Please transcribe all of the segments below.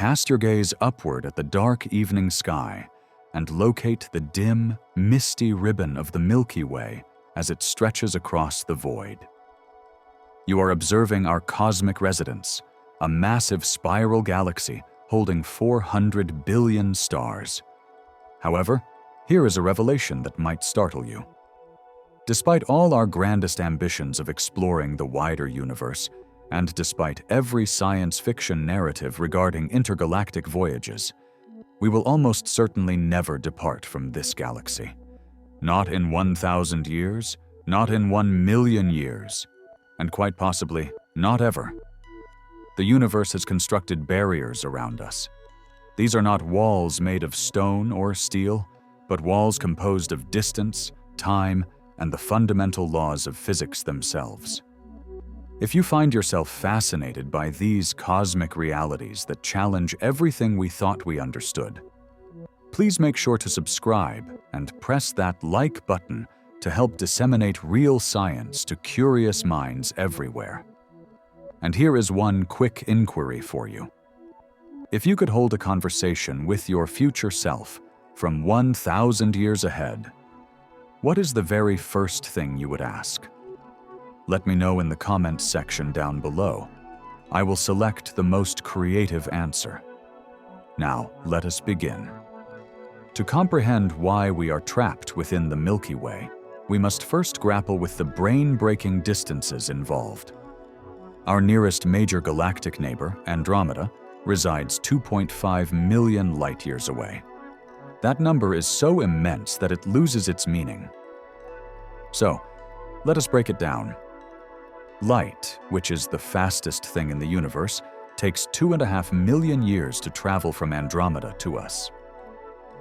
cast your gaze upward at the dark evening sky and locate the dim, misty ribbon of the Milky Way as it stretches across the void. You are observing our cosmic residence, a massive spiral galaxy holding 400 billion stars. However, here is a revelation that might startle you. Despite all our grandest ambitions of exploring the wider universe, and despite every science fiction narrative regarding intergalactic voyages, we will almost certainly never depart from this galaxy. Not in 1,000 years, not in 1,000,000 years, and quite possibly not ever. The universe has constructed barriers around us. These are not walls made of stone or steel, but walls composed of distance, time, and the fundamental laws of physics themselves. If you find yourself fascinated by these cosmic realities that challenge everything we thought we understood, please make sure to subscribe and press that like button to help disseminate real science to curious minds everywhere. And here is one quick inquiry for you. If you could hold a conversation with your future self from 1,000 years ahead, what is the very first thing you would ask? Let me know in the comments section down below. I will select the most creative answer. Now, let us begin. To comprehend why we are trapped within the Milky Way, we must first grapple with the brain-breaking distances involved. Our nearest major galactic neighbor, Andromeda, resides 2.5 million light-years away. That number is so immense that it loses its meaning. So, let us break it down. Light, which is the fastest thing in the universe, takes 2.5 million years to travel from Andromeda to us.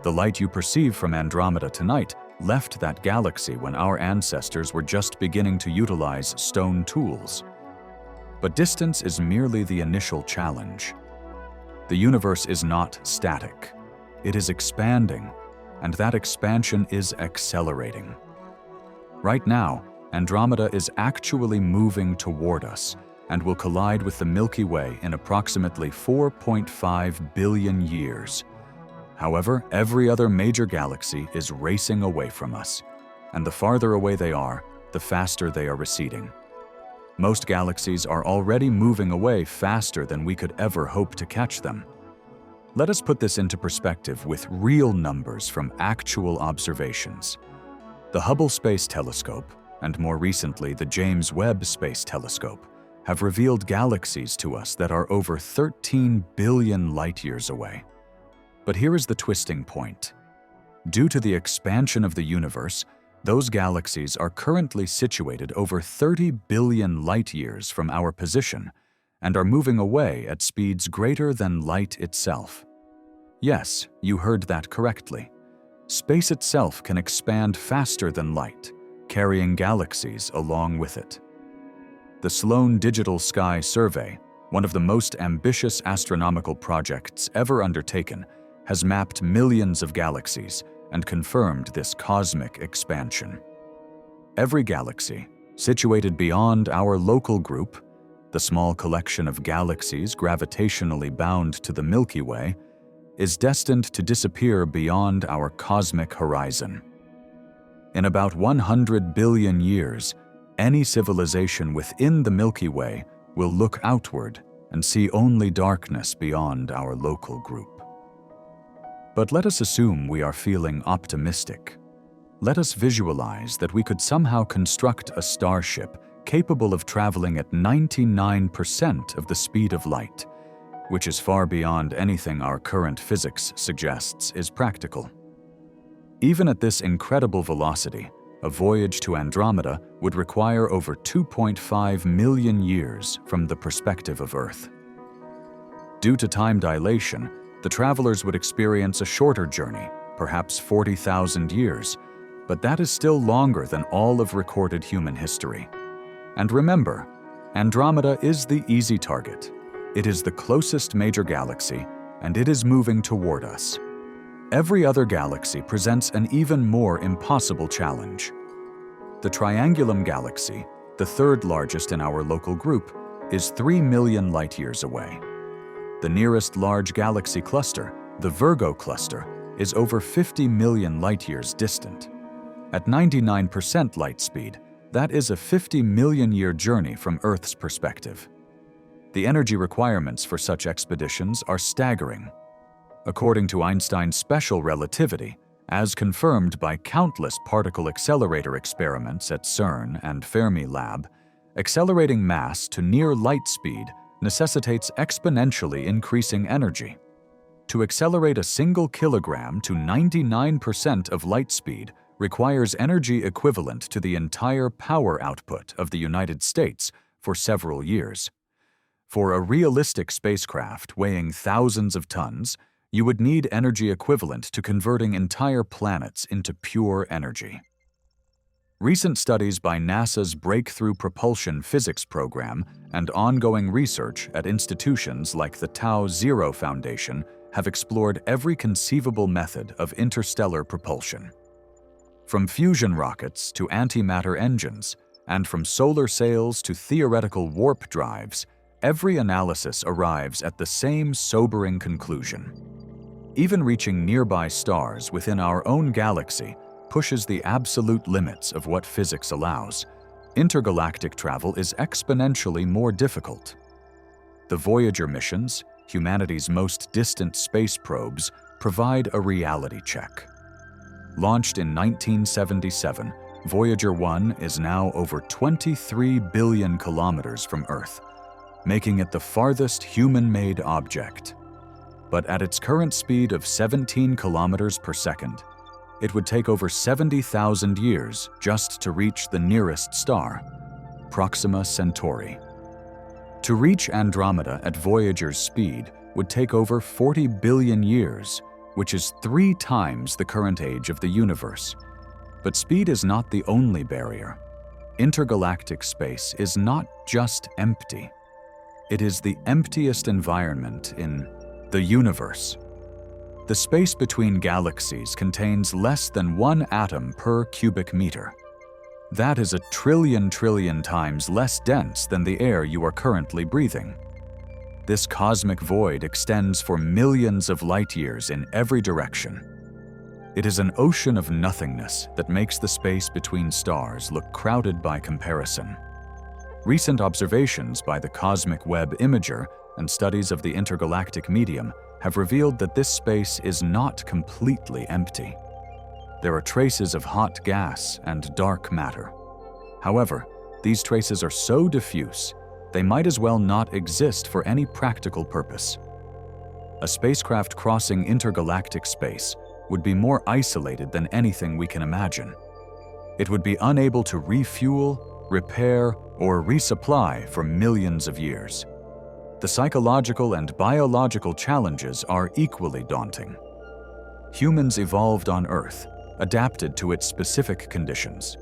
The light you perceive from Andromeda tonight left that galaxy when our ancestors were just beginning to utilize stone tools. But distance is merely the initial challenge. The universe is not static. It is expanding, and that expansion is accelerating. Right now, Andromeda is actually moving toward us and will collide with the Milky Way in approximately 4.5 billion years. However, every other major galaxy is racing away from us, and the farther away they are, the faster they are receding. Most galaxies are already moving away faster than we could ever hope to catch them. Let us put this into perspective with real numbers from actual observations. The Hubble Space Telescope, and more recently the James Webb Space Telescope, have revealed galaxies to us that are over 13 billion light-years away. But here is the twisting point. Due to the expansion of the universe, those galaxies are currently situated over 30 billion light-years from our position and are moving away at speeds greater than light itself. Yes, you heard that correctly. Space itself can expand faster than light, carrying galaxies along with it. The Sloan Digital Sky Survey, one of the most ambitious astronomical projects ever undertaken, has mapped millions of galaxies and confirmed this cosmic expansion. Every galaxy, situated beyond our local group, the small collection of galaxies gravitationally bound to the Milky Way, is destined to disappear beyond our cosmic horizon. In about 100 billion years, any civilization within the Milky Way will look outward and see only darkness beyond our local group. But let us assume we are feeling optimistic. Let us visualize that we could somehow construct a starship capable of traveling at 99% of the speed of light, which is far beyond anything our current physics suggests is practical. Even at this incredible velocity, a voyage to Andromeda would require over 2.5 million years from the perspective of Earth. Due to time dilation, the travelers would experience a shorter journey, perhaps 40,000 years, but that is still longer than all of recorded human history. And remember, Andromeda is the easy target. It is the closest major galaxy, and it is moving toward us. Every other galaxy presents an even more impossible challenge. The Triangulum Galaxy, the third largest in our local group, is 3 million light-years away. The nearest large galaxy cluster, the Virgo cluster, is over 50 million light-years distant. At 99% light speed, that is a 50 million-year journey from Earth's perspective. The energy requirements for such expeditions are staggering. According to Einstein's special relativity, as confirmed by countless particle accelerator experiments at CERN and Fermi-Lab, accelerating mass to near light speed necessitates exponentially increasing energy. To accelerate a single kilogram to 99% of light speed requires energy equivalent to the entire power output of the United States for several years. For a realistic spacecraft weighing thousands of tons, you would need energy equivalent to converting entire planets into pure energy. Recent studies by NASA's Breakthrough Propulsion Physics program and ongoing research at institutions like the Tau Zero Foundation have explored every conceivable method of interstellar propulsion. From fusion rockets to antimatter engines, and from solar sails to theoretical warp drives, every analysis arrives at the same sobering conclusion. Even reaching nearby stars within our own galaxy pushes the absolute limits of what physics allows. Intergalactic travel is exponentially more difficult. The Voyager missions, humanity's most distant space probes, provide a reality check. Launched in 1977, Voyager 1 is now over 23 billion kilometers from Earth, making it the farthest human-made object. But at its current speed of 17 kilometers per second, it would take over 70,000 years just to reach the nearest star, Proxima Centauri. To reach Andromeda at Voyager's speed would take over 40 billion years, which is 3 times the current age of the universe. But speed is not the only barrier. Intergalactic space is not just empty. It is the emptiest environment in the universe. The space between galaxies contains less than 1 atom per cubic meter. That is a trillion times less dense than the air you are currently breathing. This cosmic void extends for millions of light years in every direction. It is an ocean of nothingness that makes the space between stars look crowded by comparison. Recent observations by the Cosmic Web Imager and studies of the intergalactic medium have revealed that this space is not completely empty. There are traces of hot gas and dark matter. However, these traces are so diffuse, they might as well not exist for any practical purpose. A spacecraft crossing intergalactic space would be more isolated than anything we can imagine. It would be unable to refuel, repair, or resupply for millions of years. The psychological and biological challenges are equally daunting. Humans evolved on Earth, adapted to its specific conditions.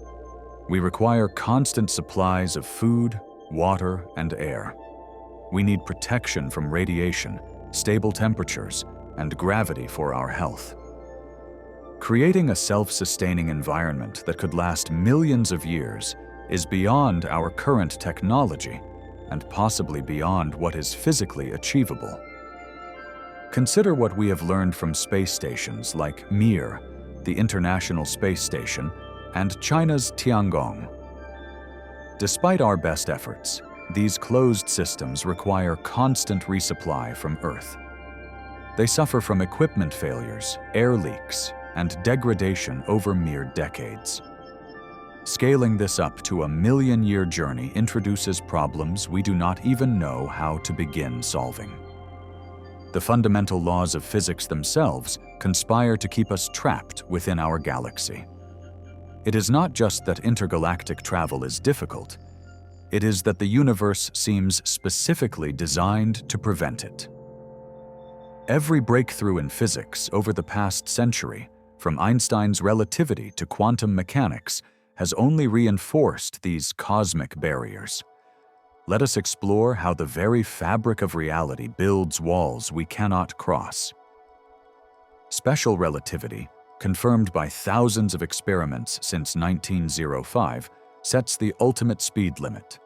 We require constant supplies of food, water, and air. We need protection from radiation, stable temperatures, and gravity for our health. Creating a self-sustaining environment that could last millions of years is beyond our current technology and possibly beyond what is physically achievable. Consider what we have learned from space stations like Mir, the International Space Station, and China's Tiangong. Despite our best efforts, these closed systems require constant resupply from Earth. They suffer from equipment failures, air leaks, and degradation over mere decades. Scaling this up to a million-year journey introduces problems we do not even know how to begin solving. The fundamental laws of physics themselves conspire to keep us trapped within our galaxy. It is not just that intergalactic travel is difficult, it is that the universe seems specifically designed to prevent it. Every breakthrough in physics over the past century, from Einstein's relativity to quantum mechanics, has only reinforced these cosmic barriers. Let us explore how the very fabric of reality builds walls we cannot cross. Special relativity, confirmed by thousands of experiments since 1905, sets the ultimate speed limit.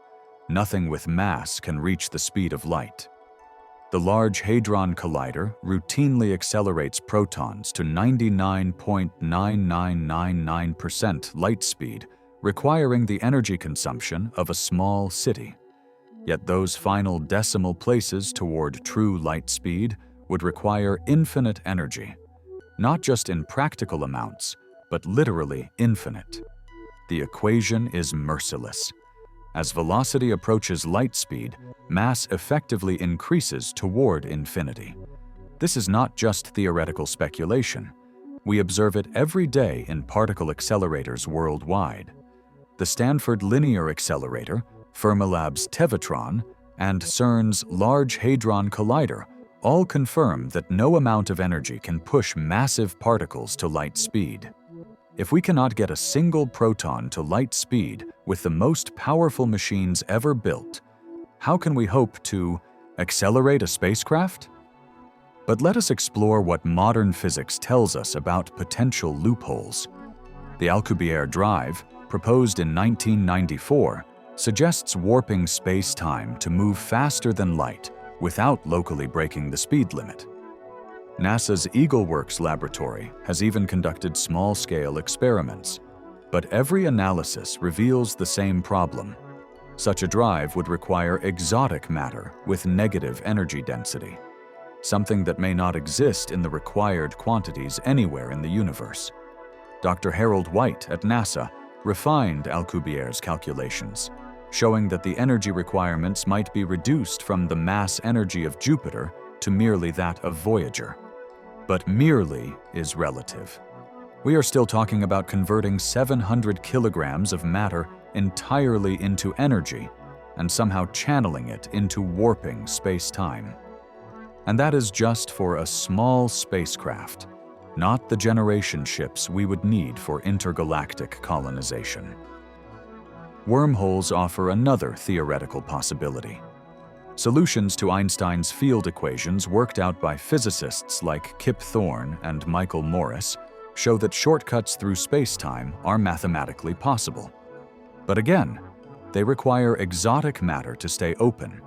Nothing with mass can reach the speed of light. The Large Hadron Collider routinely accelerates protons to 99.9999% light speed, requiring the energy consumption of a small city. Yet those final decimal places toward true light speed would require infinite energy, not just in practical amounts, but literally infinite. The equation is merciless. As velocity approaches light speed, mass effectively increases toward infinity. This is not just theoretical speculation. We observe it every day in particle accelerators worldwide. The Stanford Linear Accelerator, Fermilab's Tevatron, and CERN's Large Hadron Collider all confirm that no amount of energy can push massive particles to light speed. If we cannot get a single proton to light speed with the most powerful machines ever built, how can we hope to accelerate a spacecraft? But let us explore what modern physics tells us about potential loopholes. The Alcubierre drive, proposed in 1994, suggests warping space-time to move faster than light without locally breaking the speed limit. NASA's EagleWorks laboratory has even conducted small-scale experiments, but every analysis reveals the same problem. Such a drive would require exotic matter with negative energy density, something that may not exist in the required quantities anywhere in the universe. Dr. Harold White at NASA refined Alcubierre's calculations, showing that the energy requirements might be reduced from the mass energy of Jupiter to merely that of Voyager. But merely is relative. We are still talking about converting 700 kilograms of matter entirely into energy and somehow channeling it into warping space-time. And that is just for a small spacecraft, not the generation ships we would need for intergalactic colonization. Wormholes offer another theoretical possibility. Solutions to Einstein's field equations worked out by physicists like Kip Thorne and Michael Morris show that shortcuts through space-time are mathematically possible. But again, they require exotic matter to stay open.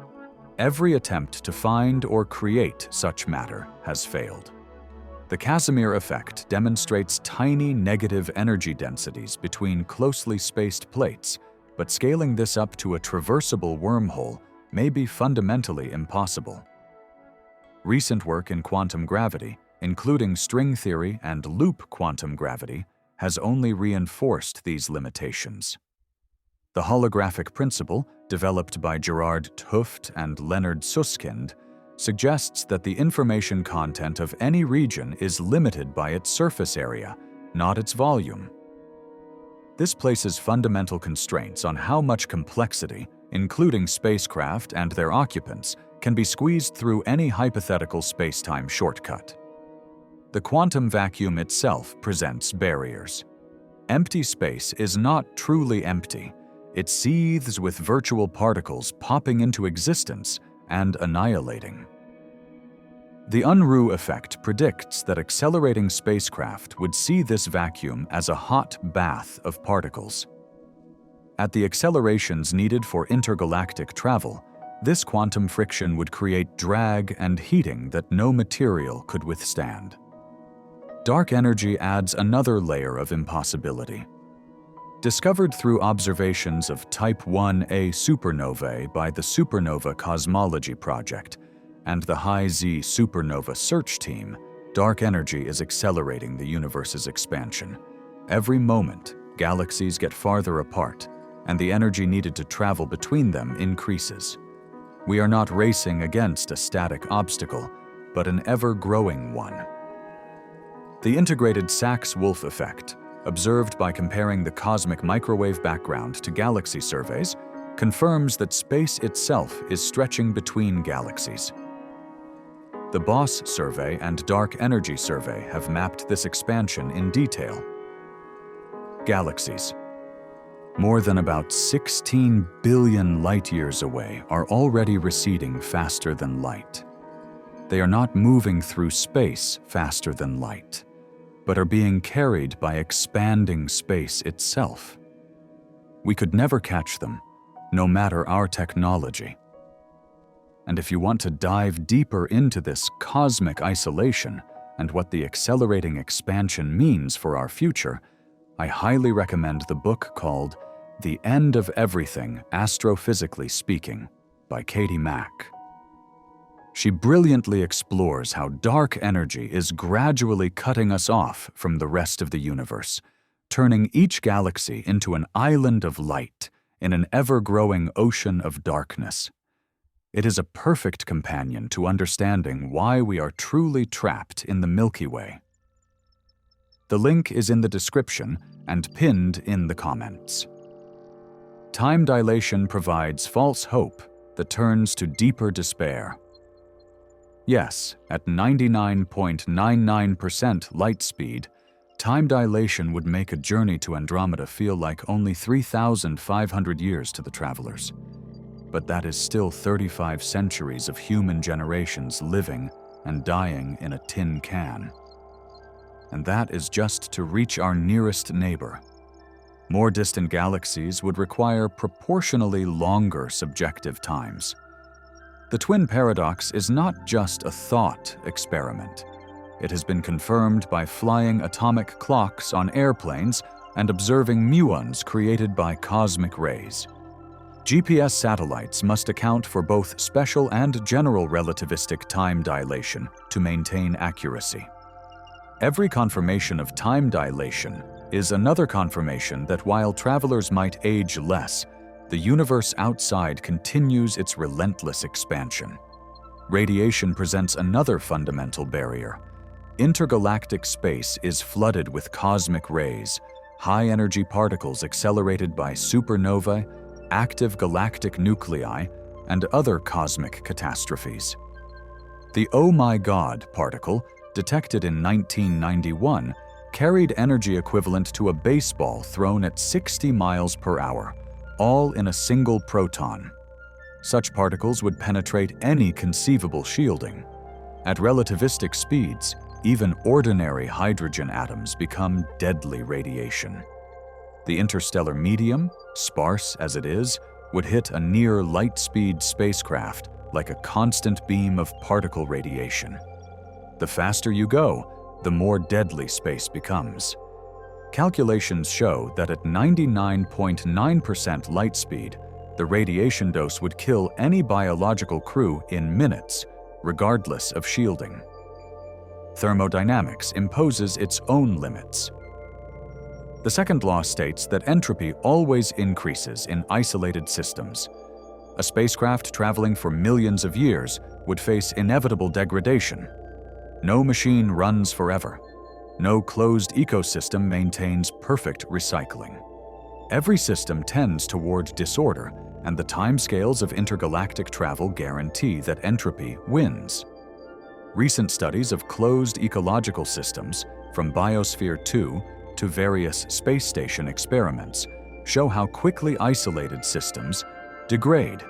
Every attempt to find or create such matter has failed. The Casimir effect demonstrates tiny negative energy densities between closely spaced plates, but scaling this up to a traversable wormhole may be fundamentally impossible. Recent work in quantum gravity, including string theory and loop quantum gravity, has only reinforced these limitations. The holographic principle, developed by Gerard 't Hooft and Leonard Susskind, suggests that the information content of any region is limited by its surface area, not its volume. This places fundamental constraints on how much complexity, including spacecraft and their occupants, can be squeezed through any hypothetical space-time shortcut. The quantum vacuum itself presents barriers. Empty space is not truly empty. It seethes with virtual particles popping into existence and annihilating. The Unruh effect predicts that accelerating spacecraft would see this vacuum as a hot bath of particles. At the accelerations needed for intergalactic travel, this quantum friction would create drag and heating that no material could withstand. Dark energy adds another layer of impossibility. Discovered through observations of Type 1a supernovae by the Supernova Cosmology Project and the High Z Supernova Search Team, dark energy is accelerating the universe's expansion. Every moment, galaxies get farther apart, and the energy needed to travel between them increases. We are not racing against a static obstacle, but an ever-growing one. The integrated Sachs-Wolf effect, observed by comparing the cosmic microwave background to galaxy surveys, confirms that space itself is stretching between galaxies. The BOSS survey and Dark Energy survey have mapped this expansion in detail. Galaxies, more than about 16 billion light-years away, are already receding faster than light. They are not moving through space faster than light, but are being carried by expanding space itself. We could never catch them, no matter our technology. And if you want to dive deeper into this cosmic isolation and what the accelerating expansion means for our future, I highly recommend the book called The End of Everything, Astrophysically Speaking, by Katie Mack. She brilliantly explores how dark energy is gradually cutting us off from the rest of the universe, turning each galaxy into an island of light in an ever-growing ocean of darkness. It is a perfect companion to understanding why we are truly trapped in the Milky Way. The link is in the description and pinned in the comments. Time dilation provides false hope that turns to deeper despair. Yes, at 99.99% light speed, time dilation would make a journey to Andromeda feel like only 3,500 years to the travelers. But that is still 35 centuries of human generations living and dying in a tin can. And that is just to reach our nearest neighbor. More distant galaxies would require proportionally longer subjective times. The twin paradox is not just a thought experiment. It has been confirmed by flying atomic clocks on airplanes and observing muons created by cosmic rays. GPS satellites must account for both special and general relativistic time dilation to maintain accuracy. Every confirmation of time dilation is another confirmation that while travelers might age less, the universe outside continues its relentless expansion. Radiation presents another fundamental barrier. Intergalactic space is flooded with cosmic rays, high-energy particles accelerated by supernovae, active galactic nuclei, and other cosmic catastrophes. The "Oh my God" particle, detected in 1991, carried energy equivalent to a baseball thrown at 60 miles per hour, all in a single proton. Such particles would penetrate any conceivable shielding. At relativistic speeds, even ordinary hydrogen atoms become deadly radiation. The interstellar medium, sparse as it is, would hit a near light-speed spacecraft like a constant beam of particle radiation. The faster you go, the more deadly space becomes. Calculations show that at 99.9% light speed, the radiation dose would kill any biological crew in minutes, regardless of shielding. Thermodynamics imposes its own limits. The second law states that entropy always increases in isolated systems. A spacecraft traveling for millions of years would face inevitable degradation. No machine runs forever. No closed ecosystem maintains perfect recycling. Every system tends toward disorder, and the timescales of intergalactic travel guarantee that entropy wins. Recent studies of closed ecological systems, from Biosphere 2 to various space station experiments, show how quickly isolated systems degrade.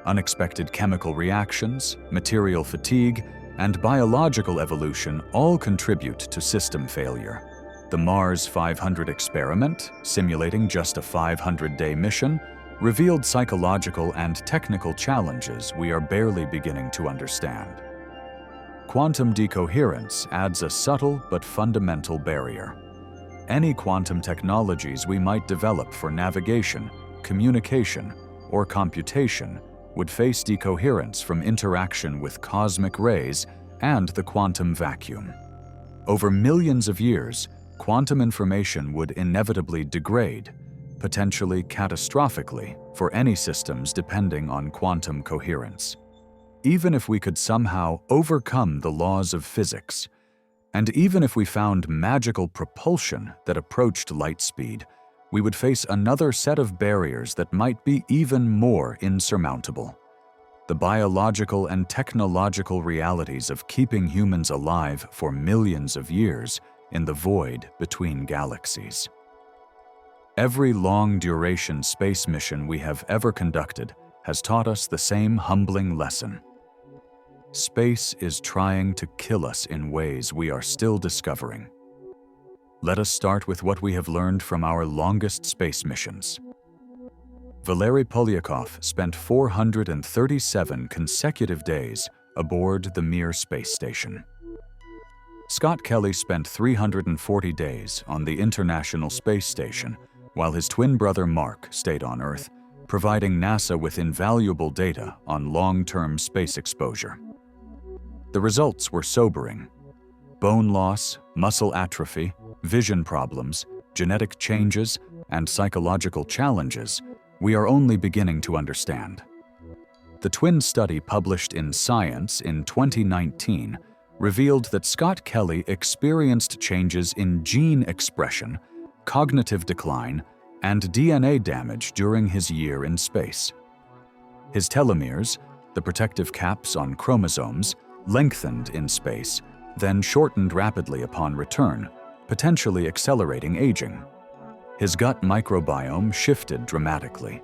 Unexpected chemical reactions, material fatigue, and biological evolution all contribute to system failure. The Mars 500 experiment, simulating just a 500-day mission, revealed psychological and technical challenges we are barely beginning to understand. Quantum decoherence adds a subtle but fundamental barrier. Any quantum technologies we might develop for navigation, communication, or computation would face decoherence from interaction with cosmic rays and the quantum vacuum. Over millions of years, quantum information would inevitably degrade, potentially catastrophically, for any systems depending on quantum coherence. Even if we could somehow overcome the laws of physics, and even if we found magical propulsion that approached light speed, we would face another set of barriers that might be even more insurmountable. The biological and technological realities of keeping humans alive for millions of years in the void between galaxies. Every long-duration space mission we have ever conducted has taught us the same humbling lesson. Space is trying to kill us in ways we are still discovering. Let us start with what we have learned from our longest space missions. Valery Polyakov spent 437 consecutive days aboard the Mir space station. Scott Kelly spent 340 days on the International Space Station, while his twin brother Mark stayed on Earth, providing NASA with invaluable data on long-term space exposure. The results were sobering. Bone loss, muscle atrophy, vision problems, genetic changes, and psychological challenges we are only beginning to understand. The twin study published in Science in 2019 revealed that Scott Kelly experienced changes in gene expression, cognitive decline, and DNA damage during his year in space. His telomeres, the protective caps on chromosomes, lengthened in space, then shortened rapidly upon return, potentially accelerating aging. His gut microbiome shifted dramatically.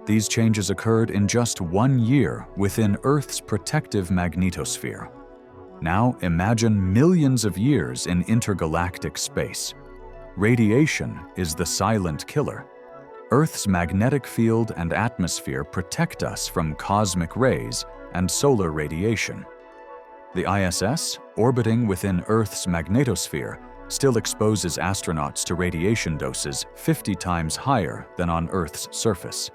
These changes occurred in just 1 year within Earth's protective magnetosphere. Now imagine millions of years in intergalactic space. Radiation is the silent killer. Earth's magnetic field and atmosphere protect us from cosmic rays and solar radiation. The ISS, orbiting within Earth's magnetosphere, still exposes astronauts to radiation doses 50 times higher than on Earth's surface.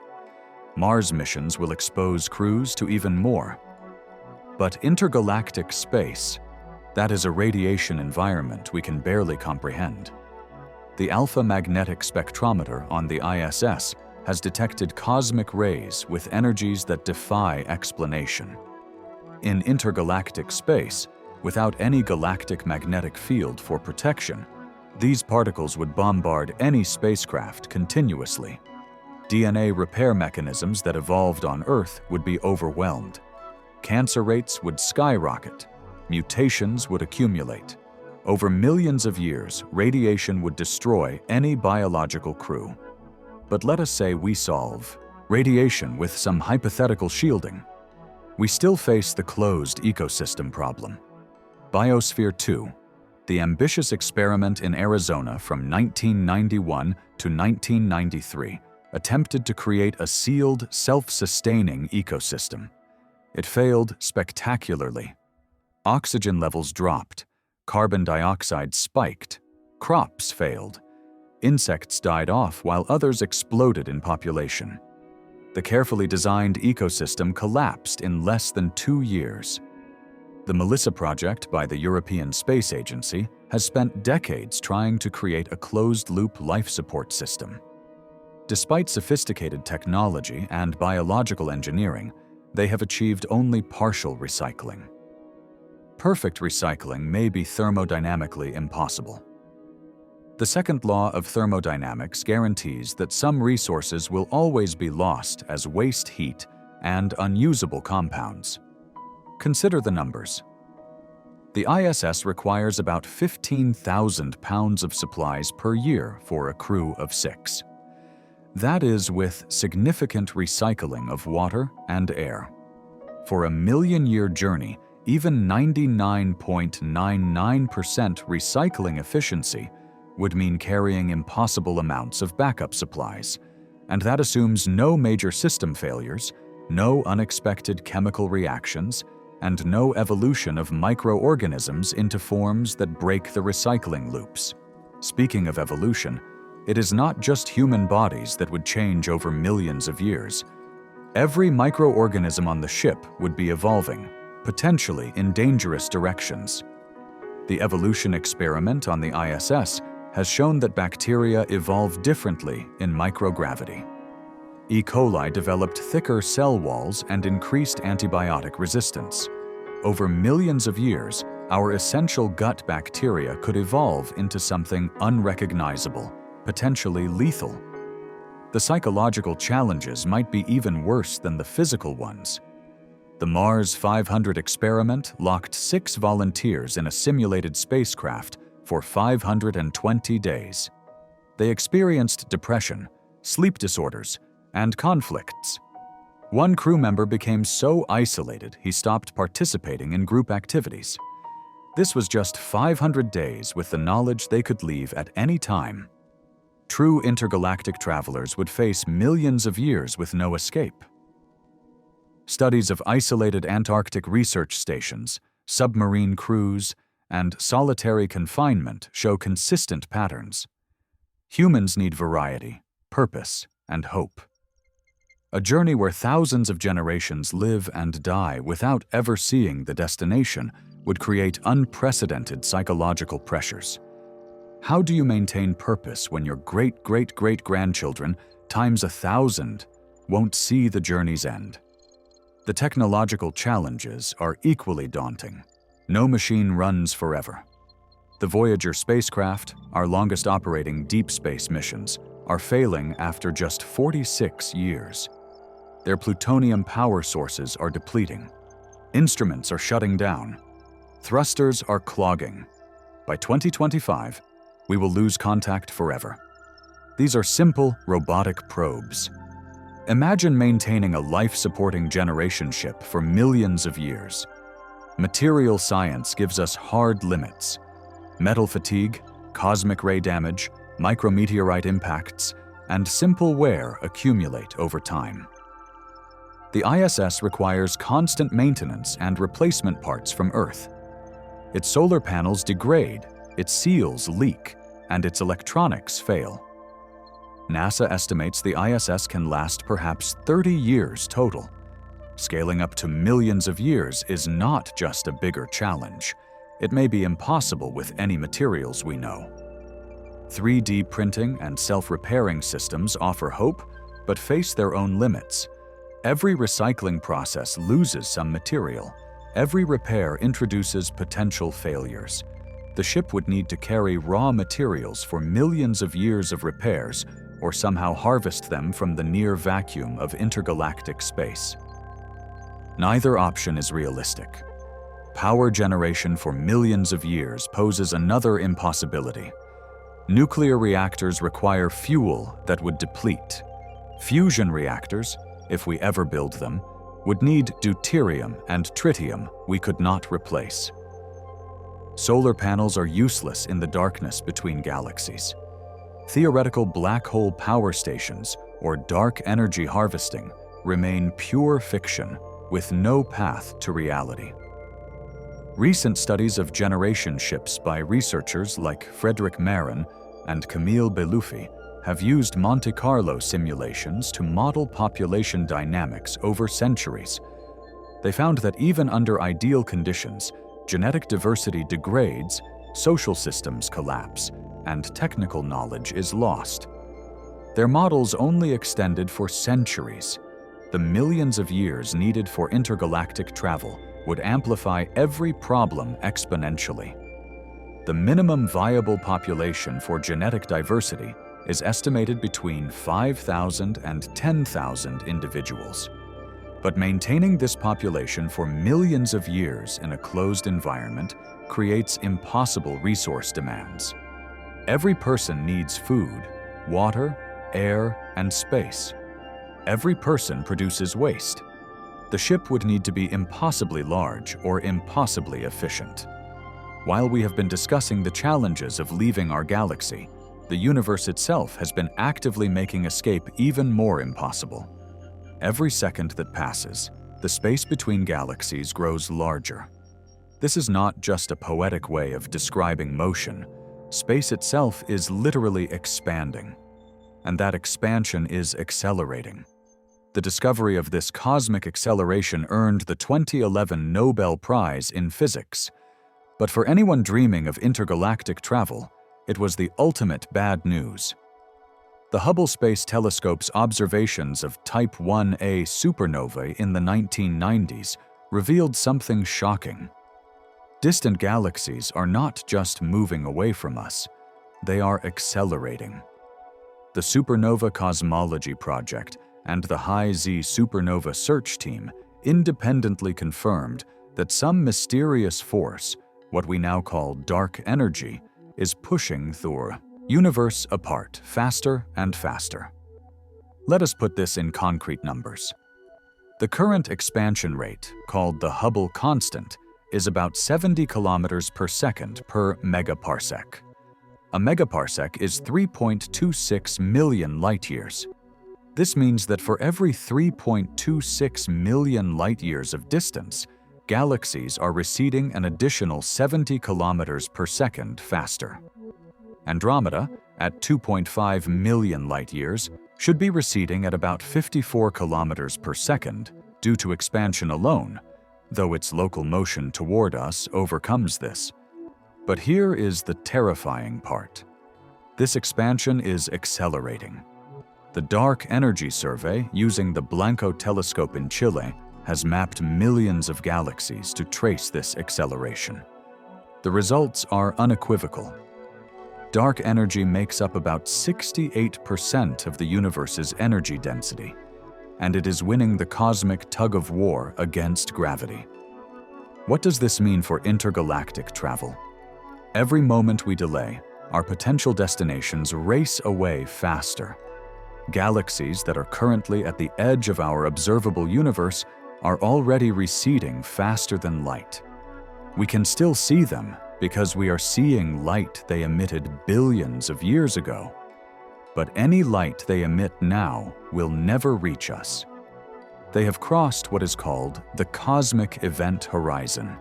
Mars missions will expose crews to even more. But intergalactic space, that is a radiation environment we can barely comprehend. The alpha magnetic spectrometer on the ISS has detected cosmic rays with energies that defy explanation. In intergalactic space, without any galactic magnetic field for protection, these particles would bombard any spacecraft continuously. DNA repair mechanisms that evolved on Earth would be overwhelmed. Cancer rates would skyrocket. Mutations would accumulate. Over millions of years, radiation would destroy any biological crew. But let us say we solve radiation with some hypothetical shielding. We still face the closed ecosystem problem. Biosphere 2, the ambitious experiment in Arizona from 1991 to 1993, attempted to create a sealed, self-sustaining ecosystem. It failed spectacularly. Oxygen levels dropped, carbon dioxide spiked, crops failed, insects died off while others exploded in population. The carefully designed ecosystem collapsed in less than 2 years. The Melissa project by the European Space Agency has spent decades trying to create a closed-loop life support system. Despite sophisticated technology and biological engineering, they have achieved only partial recycling. Perfect recycling may be thermodynamically impossible. The second law of thermodynamics guarantees that some resources will always be lost as waste heat and unusable compounds. Consider the numbers. The ISS requires about 15,000 pounds of supplies per year for a crew of 6. That is with significant recycling of water and air. For a million-year journey, even 99.99% recycling efficiency would mean carrying impossible amounts of backup supplies, and that assumes no major system failures, no unexpected chemical reactions, and no evolution of microorganisms into forms that break the recycling loops. Speaking of evolution, it is not just human bodies that would change over millions of years. Every microorganism on the ship would be evolving, potentially in dangerous directions. The evolution experiment on the ISS has shown that bacteria evolve differently in microgravity. E. coli developed thicker cell walls and increased antibiotic resistance. Over millions of years, our essential gut bacteria could evolve into something unrecognizable, potentially lethal. The psychological challenges might be even worse than the physical ones. The Mars 500 experiment locked 6 volunteers in a simulated spacecraft for 520 days. They experienced depression, sleep disorders, and conflicts. One crew member became so isolated he stopped participating in group activities. This was just 500 days with the knowledge they could leave at any time. True intergalactic travelers would face millions of years with no escape. Studies of isolated Antarctic research stations, submarine crews, and solitary confinement show consistent patterns. Humans need variety, purpose, and hope. A journey where thousands of generations live and die without ever seeing the destination would create unprecedented psychological pressures. How do you maintain purpose when your great-great-great-grandchildren times 1,000 won't see the journey's end? The technological challenges are equally daunting. No machine runs forever. The Voyager spacecraft, our longest operating deep space missions, are failing after just 46 years. Their plutonium power sources are depleting. Instruments are shutting down. Thrusters are clogging. By 2025, we will lose contact forever. These are simple, robotic probes. Imagine maintaining a life-supporting generation ship for millions of years. Material science gives us hard limits. Metal fatigue, cosmic ray damage, micrometeorite impacts, and simple wear accumulate over time. The ISS requires constant maintenance and replacement parts from Earth. Its solar panels degrade, its seals leak, and its electronics fail. NASA estimates the ISS can last perhaps 30 years total. Scaling up to millions of years is not just a bigger challenge. It may be impossible with any materials we know. 3D printing and self-repairing systems offer hope, but face their own limits. Every recycling process loses some material. Every repair introduces potential failures. The ship would need to carry raw materials for millions of years of repairs or somehow harvest them from the near vacuum of intergalactic space. Neither option is realistic. Power generation for millions of years poses another impossibility. Nuclear reactors require fuel that would deplete. Fusion reactors, if we ever build them, would need deuterium and tritium we could not replace. Solar panels are useless in the darkness between galaxies. Theoretical black hole power stations, or dark energy harvesting, remain pure fiction with no path to reality. Recent studies of generation ships by researchers like Frederick Marin and Camille Belloufi have used Monte Carlo simulations to model population dynamics over centuries. They found that even under ideal conditions, genetic diversity degrades, social systems collapse, and technical knowledge is lost. Their models only extended for centuries. The millions of years needed for intergalactic travel would amplify every problem exponentially. The minimum viable population for genetic diversity is estimated between 5,000 and 10,000 individuals. But maintaining this population for millions of years in a closed environment creates impossible resource demands. Every person needs food, water, air, and space. Every person produces waste. The ship would need to be impossibly large or impossibly efficient. While we have been discussing the challenges of leaving our galaxy, the universe itself has been actively making escape even more impossible. Every second that passes, the space between galaxies grows larger. This is not just a poetic way of describing motion. Space itself is literally expanding, and that expansion is accelerating. The discovery of this cosmic acceleration earned the 2011 Nobel Prize in Physics. But for anyone dreaming of intergalactic travel, it was the ultimate bad news. The Hubble Space Telescope's observations of Type 1a supernovae in the 1990s revealed something shocking. Distant galaxies are not just moving away from us, they are accelerating. The Supernova Cosmology Project and the High-Z Supernova Search Team independently confirmed that some mysterious force, what we now call dark energy, is pushing the universe apart faster and faster. Let us put this in concrete numbers. The current expansion rate, called the Hubble constant, is about 70 kilometers per second per megaparsec. A megaparsec is 3.26 million light-years. This means that for every 3.26 million light-years of distance, galaxies are receding an additional 70 kilometers per second faster. Andromeda, at 2.5 million light-years, should be receding at about 54 kilometers per second due to expansion alone, though its local motion toward us overcomes this. But here is the terrifying part. This expansion is accelerating. The Dark Energy Survey, using the Blanco telescope in Chile, has mapped millions of galaxies to trace this acceleration. The results are unequivocal. Dark energy makes up about 68% of the universe's energy density, and it is winning the cosmic tug-of-war against gravity. What does this mean for intergalactic travel? Every moment we delay, our potential destinations race away faster. Galaxies that are currently at the edge of our observable universe are already receding faster than light. We can still see them because we are seeing light they emitted billions of years ago. But any light they emit now will never reach us. They have crossed what is called the cosmic event horizon.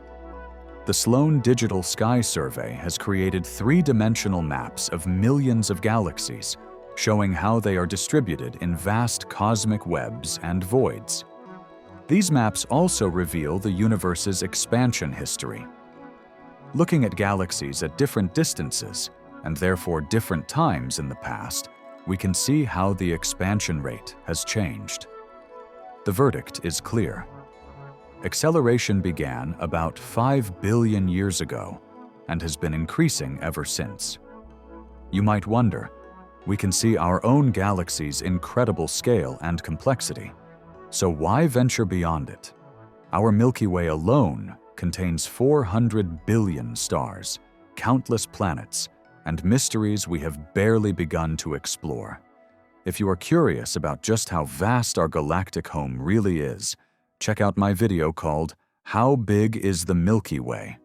The Sloan Digital Sky Survey has created three-dimensional maps of millions of galaxies, showing how they are distributed in vast cosmic webs and voids. These maps also reveal the universe's expansion history. Looking at galaxies at different distances, and therefore different times in the past, we can see how the expansion rate has changed. The verdict is clear. Acceleration began about 5 billion years ago and has been increasing ever since. You might wonder, we can see our own galaxy's incredible scale and complexity. So why venture beyond it? Our Milky Way alone contains 400 billion stars, countless planets, and mysteries we have barely begun to explore. If you are curious about just how vast our galactic home really is, check out my video called "How Big is the Milky Way?"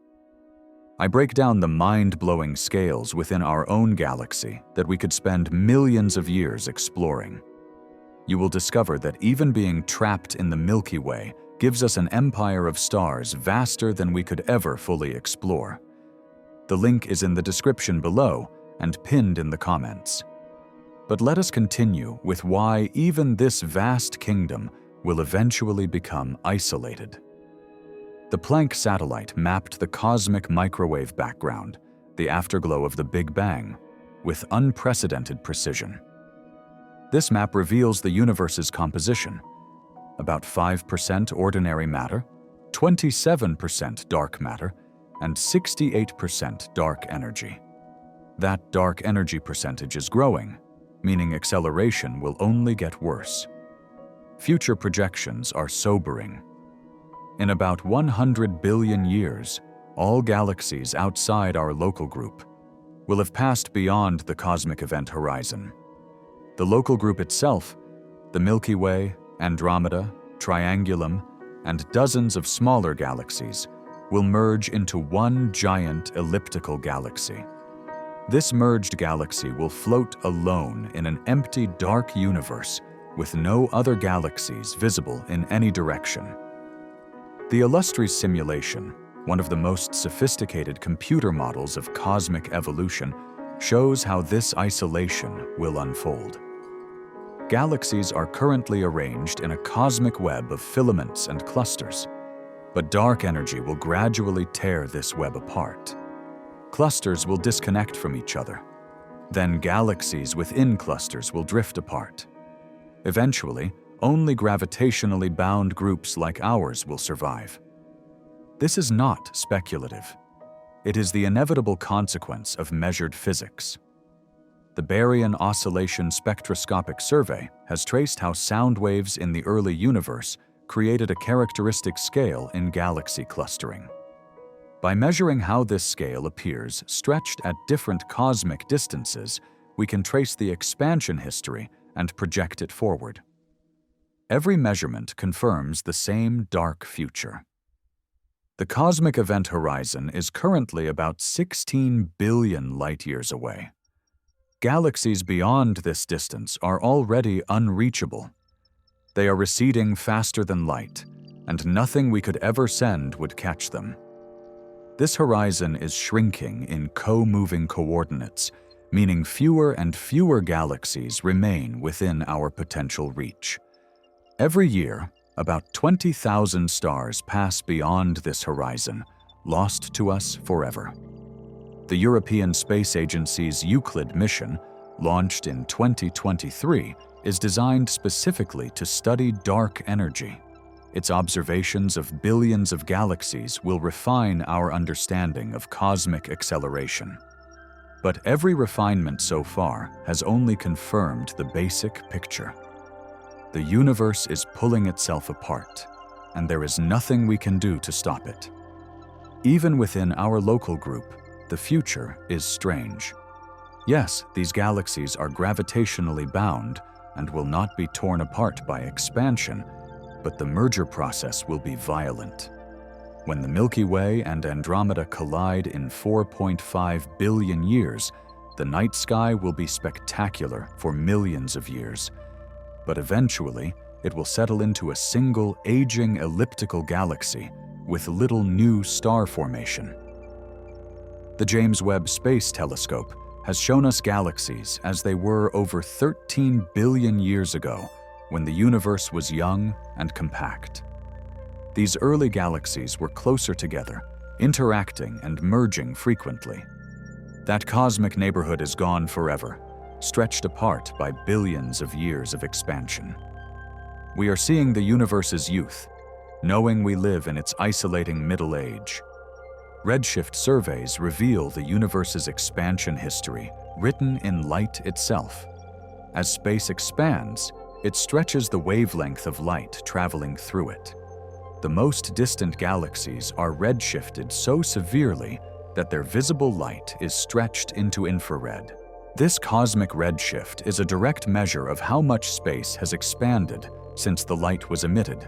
I break down the mind-blowing scales within our own galaxy that we could spend millions of years exploring. You will discover that even being trapped in the Milky Way gives us an empire of stars vaster than we could ever fully explore. The link is in the description below and pinned in the comments. But let us continue with why even this vast kingdom will eventually become isolated. The Planck satellite mapped the cosmic microwave background, the afterglow of the Big Bang, with unprecedented precision. This map reveals the universe's composition: about 5% ordinary matter, 27% dark matter, and 68% dark energy. That dark energy percentage is growing, meaning acceleration will only get worse. Future projections are sobering. In about 100 billion years, all galaxies outside our local group will have passed beyond the cosmic event horizon. The local group itself, the Milky Way, Andromeda, Triangulum, and dozens of smaller galaxies, will merge into one giant elliptical galaxy. This merged galaxy will float alone in an empty, dark universe with no other galaxies visible in any direction. The Illustrious simulation, one of the most sophisticated computer models of cosmic evolution, shows how this isolation will unfold. Galaxies are currently arranged in a cosmic web of filaments and clusters, but dark energy will gradually tear this web apart. Clusters will disconnect from each other. Then galaxies within clusters will drift apart. Eventually, only gravitationally bound groups like ours will survive. This is not speculative. It is the inevitable consequence of measured physics. The Baryon Oscillation Spectroscopic Survey has traced how sound waves in the early universe created a characteristic scale in galaxy clustering. By measuring how this scale appears stretched at different cosmic distances, we can trace the expansion history and project it forward. Every measurement confirms the same dark future. The cosmic event horizon is currently about 16 billion light-years away. Galaxies beyond this distance are already unreachable. They are receding faster than light, and nothing we could ever send would catch them. This horizon is shrinking in co-moving coordinates, meaning fewer and fewer galaxies remain within our potential reach. Every year, about 20,000 stars pass beyond this horizon, lost to us forever. The European Space Agency's Euclid mission, launched in 2023, is designed specifically to study dark energy. Its observations of billions of galaxies will refine our understanding of cosmic acceleration. But every refinement so far has only confirmed the basic picture. The universe is pulling itself apart, and there is nothing we can do to stop it. Even within our local group, the future is strange. Yes, these galaxies are gravitationally bound and will not be torn apart by expansion, but the merger process will be violent. When the Milky Way and Andromeda collide in 4.5 billion years, the night sky will be spectacular for millions of years. But eventually, it will settle into a single aging elliptical galaxy with little new star formation. The James Webb Space Telescope has shown us galaxies as they were over 13 billion years ago, when the universe was young and compact. These early galaxies were closer together, interacting and merging frequently. That cosmic neighborhood is gone forever, stretched apart by billions of years of expansion. We are seeing the universe's youth, knowing we live in its isolating middle age. Redshift surveys reveal the universe's expansion history, written in light itself. As space expands, it stretches the wavelength of light traveling through it. The most distant galaxies are redshifted so severely that their visible light is stretched into infrared. This cosmic redshift is a direct measure of how much space has expanded since the light was emitted.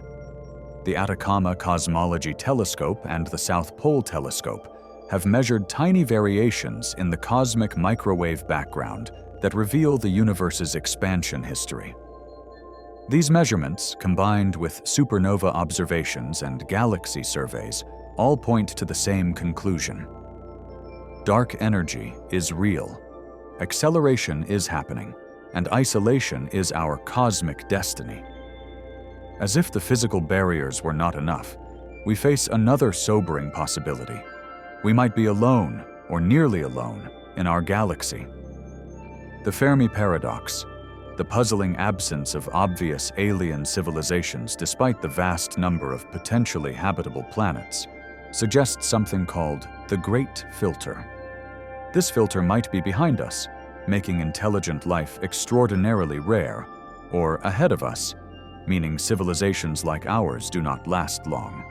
The Atacama Cosmology Telescope and the South Pole Telescope have measured tiny variations in the cosmic microwave background that reveal the universe's expansion history. These measurements, combined with supernova observations and galaxy surveys, all point to the same conclusion. Dark energy is real. Acceleration is happening, and isolation is our cosmic destiny. As if the physical barriers were not enough, we face another sobering possibility. We might be alone, or nearly alone, in our galaxy. The Fermi paradox, the puzzling absence of obvious alien civilizations despite the vast number of potentially habitable planets, suggests something called the Great Filter. This filter might be behind us, making intelligent life extraordinarily rare, or ahead of us, meaning civilizations like ours do not last long.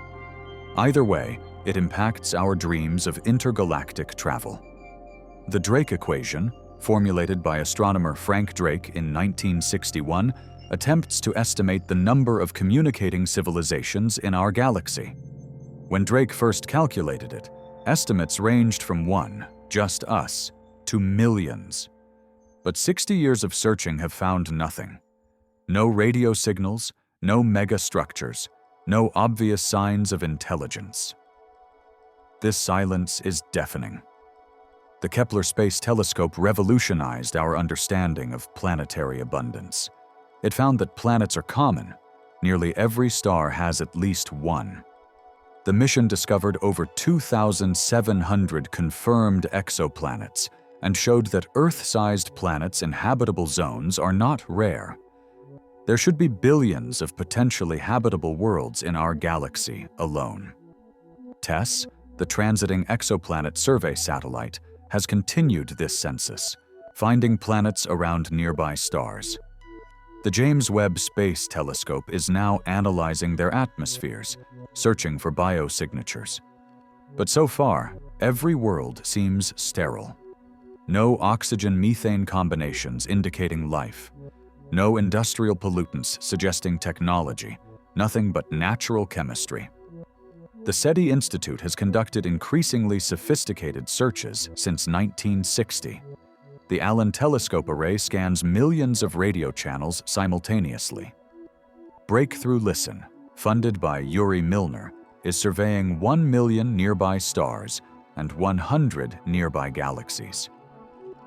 Either way, it impacts our dreams of intergalactic travel. The Drake equation, formulated by astronomer Frank Drake in 1961, attempts to estimate the number of communicating civilizations in our galaxy. When Drake first calculated it, estimates ranged from one, just us, to millions. But 60 years of searching have found nothing. No radio signals, no megastructures, no obvious signs of intelligence. This silence is deafening. The Kepler Space Telescope revolutionized our understanding of planetary abundance. It found that planets are common. Nearly every star has at least one. The mission discovered over 2,700 confirmed exoplanets and showed that Earth-sized planets in habitable zones are not rare. There should be billions of potentially habitable worlds in our galaxy alone. TESS, the Transiting Exoplanet Survey satellite, has continued this census, finding planets around nearby stars. The James Webb Space Telescope is now analyzing their atmospheres, searching for biosignatures. But so far, every world seems sterile. No oxygen-methane combinations indicating life. No industrial pollutants suggesting technology. Nothing but natural chemistry. The SETI Institute has conducted increasingly sophisticated searches since 1960. The Allen Telescope Array scans millions of radio channels simultaneously. Breakthrough Listen, funded by Yuri Milner, is surveying 1 million nearby stars and 100 nearby galaxies.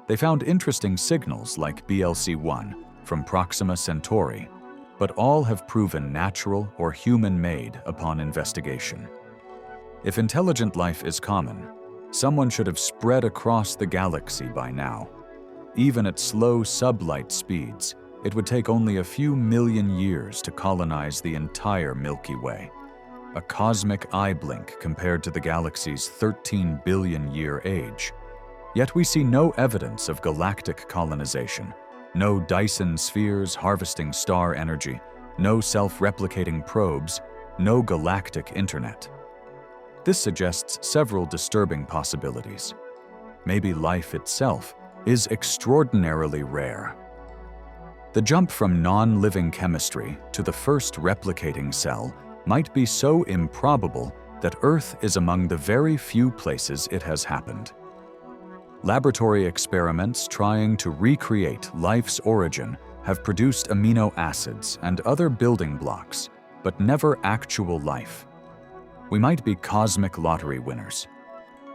They found interesting signals like BLC-1 from Proxima Centauri, but all have proven natural or human-made upon investigation. If intelligent life is common, someone should have spread across the galaxy by now. Even at slow sublight speeds, it would take only a few million years to colonize the entire Milky Way, a cosmic eye blink compared to the galaxy's 13 billion-year age. Yet we see no evidence of galactic colonization, no Dyson spheres harvesting star energy, no self-replicating probes, no galactic internet. This suggests several disturbing possibilities. Maybe life itself is extraordinarily rare. The jump from non-living chemistry to the first replicating cell might be so improbable that Earth is among the very few places it has happened. Laboratory experiments trying to recreate life's origin have produced amino acids and other building blocks, but never actual life. We might be cosmic lottery winners.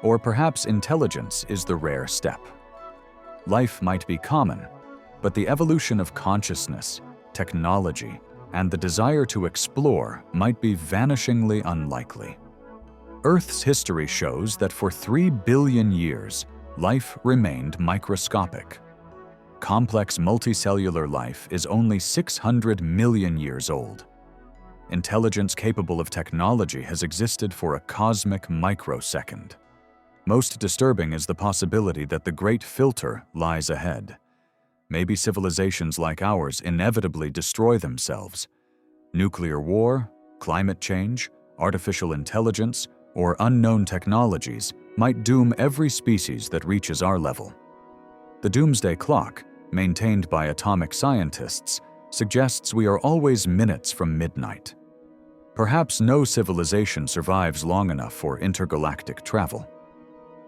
Or perhaps intelligence is the rare step. Life might be common, but the evolution of consciousness, technology, and the desire to explore might be vanishingly unlikely. Earth's history shows that for 3 billion years, life remained microscopic. Complex multicellular life is only 600 million years old. Intelligence capable of technology has existed for a cosmic microsecond. Most disturbing is the possibility that the Great Filter lies ahead. Maybe civilizations like ours inevitably destroy themselves. Nuclear war, climate change, artificial intelligence, or unknown technologies might doom every species that reaches our level. The doomsday clock, maintained by atomic scientists, suggests we are always minutes from midnight. Perhaps no civilization survives long enough for intergalactic travel.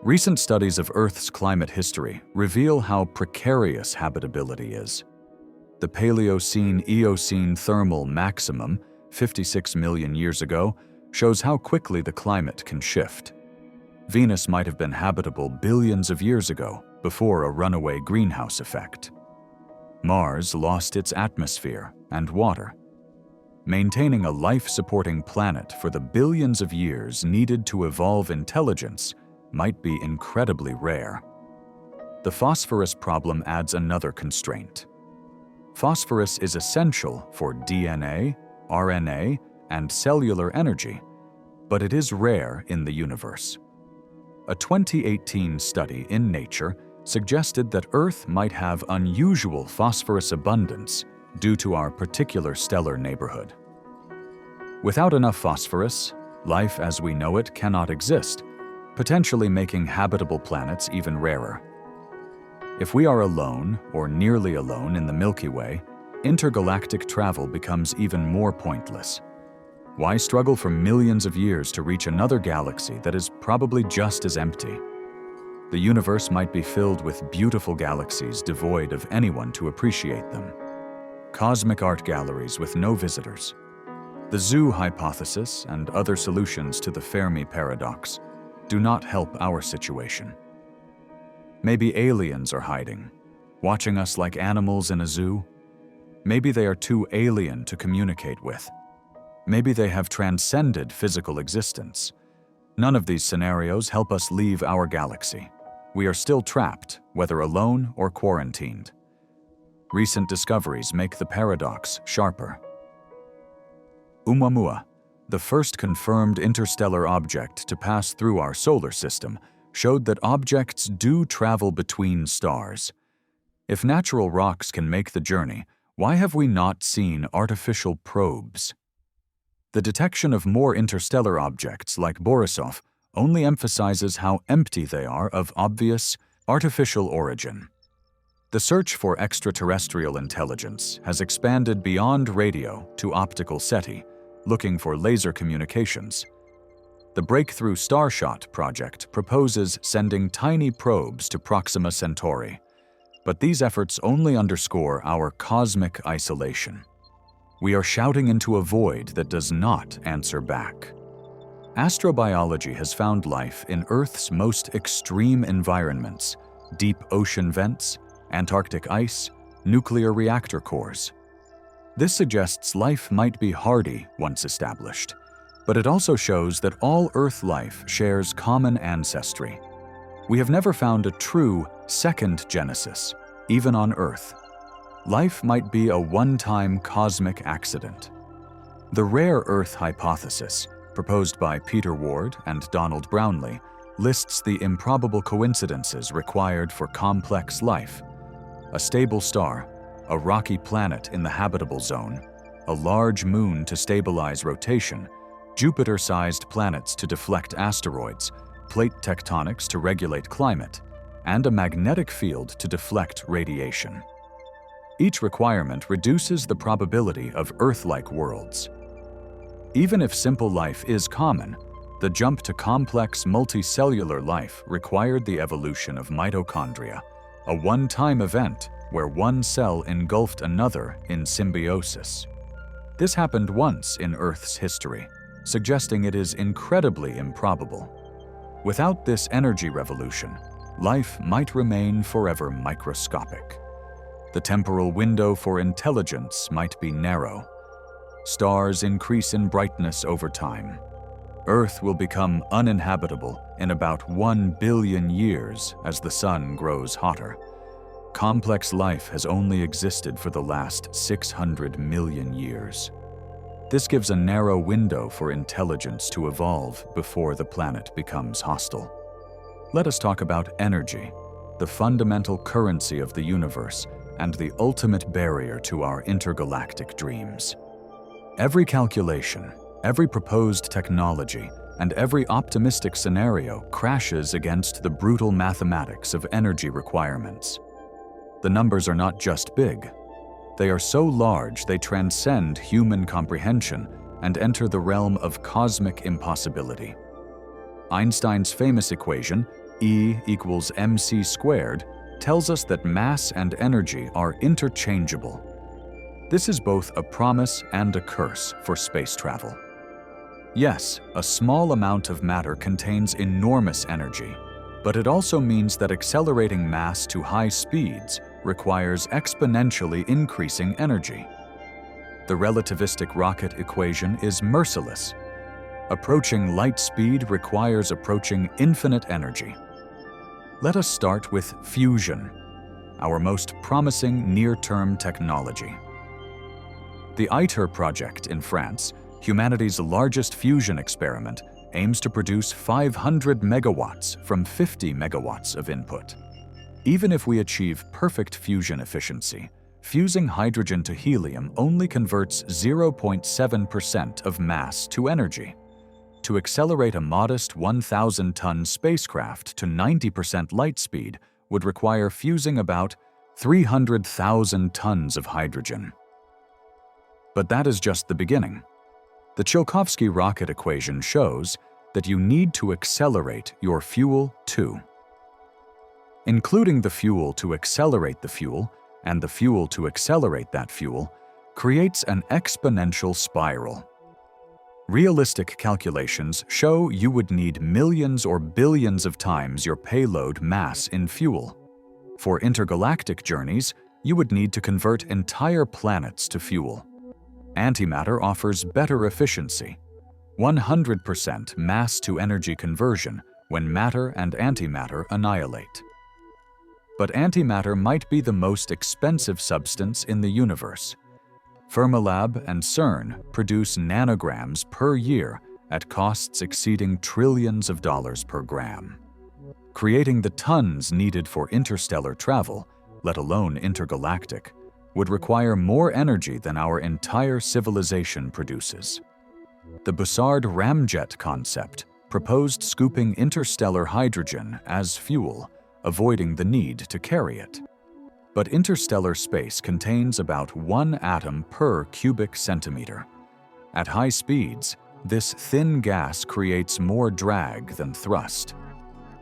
Recent studies of Earth's climate history reveal how precarious habitability is. The Paleocene-Eocene thermal maximum, 56 million years ago, shows how quickly the climate can shift. Venus might have been habitable billions of years ago, before a runaway greenhouse effect. Mars lost its atmosphere and water. Maintaining a life-supporting planet for the billions of years needed to evolve intelligence might be incredibly rare. The phosphorus problem adds another constraint. Phosphorus is essential for DNA, RNA, and cellular energy, but it is rare in the universe. A 2018 study in Nature suggested that Earth might have unusual phosphorus abundance due to our particular stellar neighborhood. Without enough phosphorus, life as we know it cannot exist, potentially making habitable planets even rarer. If we are alone or nearly alone in the Milky Way, intergalactic travel becomes even more pointless. Why struggle for millions of years to reach another galaxy that is probably just as empty? The universe might be filled with beautiful galaxies devoid of anyone to appreciate them. Cosmic art galleries with no visitors. The zoo hypothesis and other solutions to the Fermi paradox do not help our situation. Maybe aliens are hiding, watching us like animals in a zoo. Maybe they are too alien to communicate with. Maybe they have transcended physical existence. None of these scenarios help us leave our galaxy. We are still trapped, whether alone or quarantined. Recent discoveries make the paradox sharper. Oumuamua, the first confirmed interstellar object to pass through our solar system, showed that objects do travel between stars. If natural rocks can make the journey, why have we not seen artificial probes? The detection of more interstellar objects like Borisov only emphasizes how empty they are of obvious, artificial origin. The search for extraterrestrial intelligence has expanded beyond radio to optical SETI, looking for laser communications. The Breakthrough Starshot project proposes sending tiny probes to Proxima Centauri. But these efforts only underscore our cosmic isolation. We are shouting into a void that does not answer back. Astrobiology has found life in Earth's most extreme environments: deep ocean vents, Antarctic ice, nuclear reactor cores. This suggests life might be hardy once established, but it also shows that all Earth life shares common ancestry. We have never found a true second Genesis, even on Earth. Life might be a one-time cosmic accident. The rare Earth hypothesis, proposed by Peter Ward and Donald Brownlee, lists the improbable coincidences required for complex life: a stable star, a rocky planet in the habitable zone, a large moon to stabilize rotation, Jupiter-sized planets to deflect asteroids, plate tectonics to regulate climate, and a magnetic field to deflect radiation. Each requirement reduces the probability of Earth-like worlds. Even if simple life is common, the jump to complex multicellular life required the evolution of mitochondria, a one-time event where one cell engulfed another in symbiosis. This happened once in Earth's history, suggesting it is incredibly improbable. Without this energy revolution, life might remain forever microscopic. The temporal window for intelligence might be narrow. Stars increase in brightness over time. Earth will become uninhabitable in about 1 billion years as the sun grows hotter. Complex life has only existed for the last 600 million years. This gives a narrow window for intelligence to evolve before the planet becomes hostile. Let us talk about energy, the fundamental currency of the universe and the ultimate barrier to our intergalactic dreams. Every calculation, every proposed technology, and every optimistic scenario crashes against the brutal mathematics of energy requirements. The numbers are not just big. They are so large they transcend human comprehension and enter the realm of cosmic impossibility. Einstein's famous equation, E equals mc squared, tells us that mass and energy are interchangeable. This is both a promise and a curse for space travel. Yes, a small amount of matter contains enormous energy, but it also means that accelerating mass to high speeds requires exponentially increasing energy. The relativistic rocket equation is merciless. Approaching light speed requires approaching infinite energy. Let us start with fusion, our most promising near-term technology. The ITER project in France, humanity's largest fusion experiment, aims to produce 500 megawatts from 50 megawatts of input. Even if we achieve perfect fusion efficiency, fusing hydrogen to helium only converts 0.7% of mass to energy. To accelerate a modest 1,000-ton spacecraft to 90% light speed would require fusing about 300,000 tons of hydrogen. But that is just the beginning. The Tsiolkovsky rocket equation shows that you need to accelerate your fuel too. Including the fuel to accelerate the fuel and the fuel to accelerate that fuel creates an exponential spiral. Realistic calculations show you would need millions or billions of times your payload mass in fuel. For intergalactic journeys, you would need to convert entire planets to fuel. Antimatter offers better efficiency, 100% mass-to-energy conversion when matter and antimatter annihilate. But antimatter might be the most expensive substance in the universe. Fermilab and CERN produce nanograms per year at costs exceeding trillions of dollars per gram. Creating the tons needed for interstellar travel, let alone intergalactic, would require more energy than our entire civilization produces. The Bussard ramjet concept proposed scooping interstellar hydrogen as fuel, avoiding the need to carry it. But interstellar space contains about 1 atom per cubic centimeter. At high speeds, this thin gas creates more drag than thrust.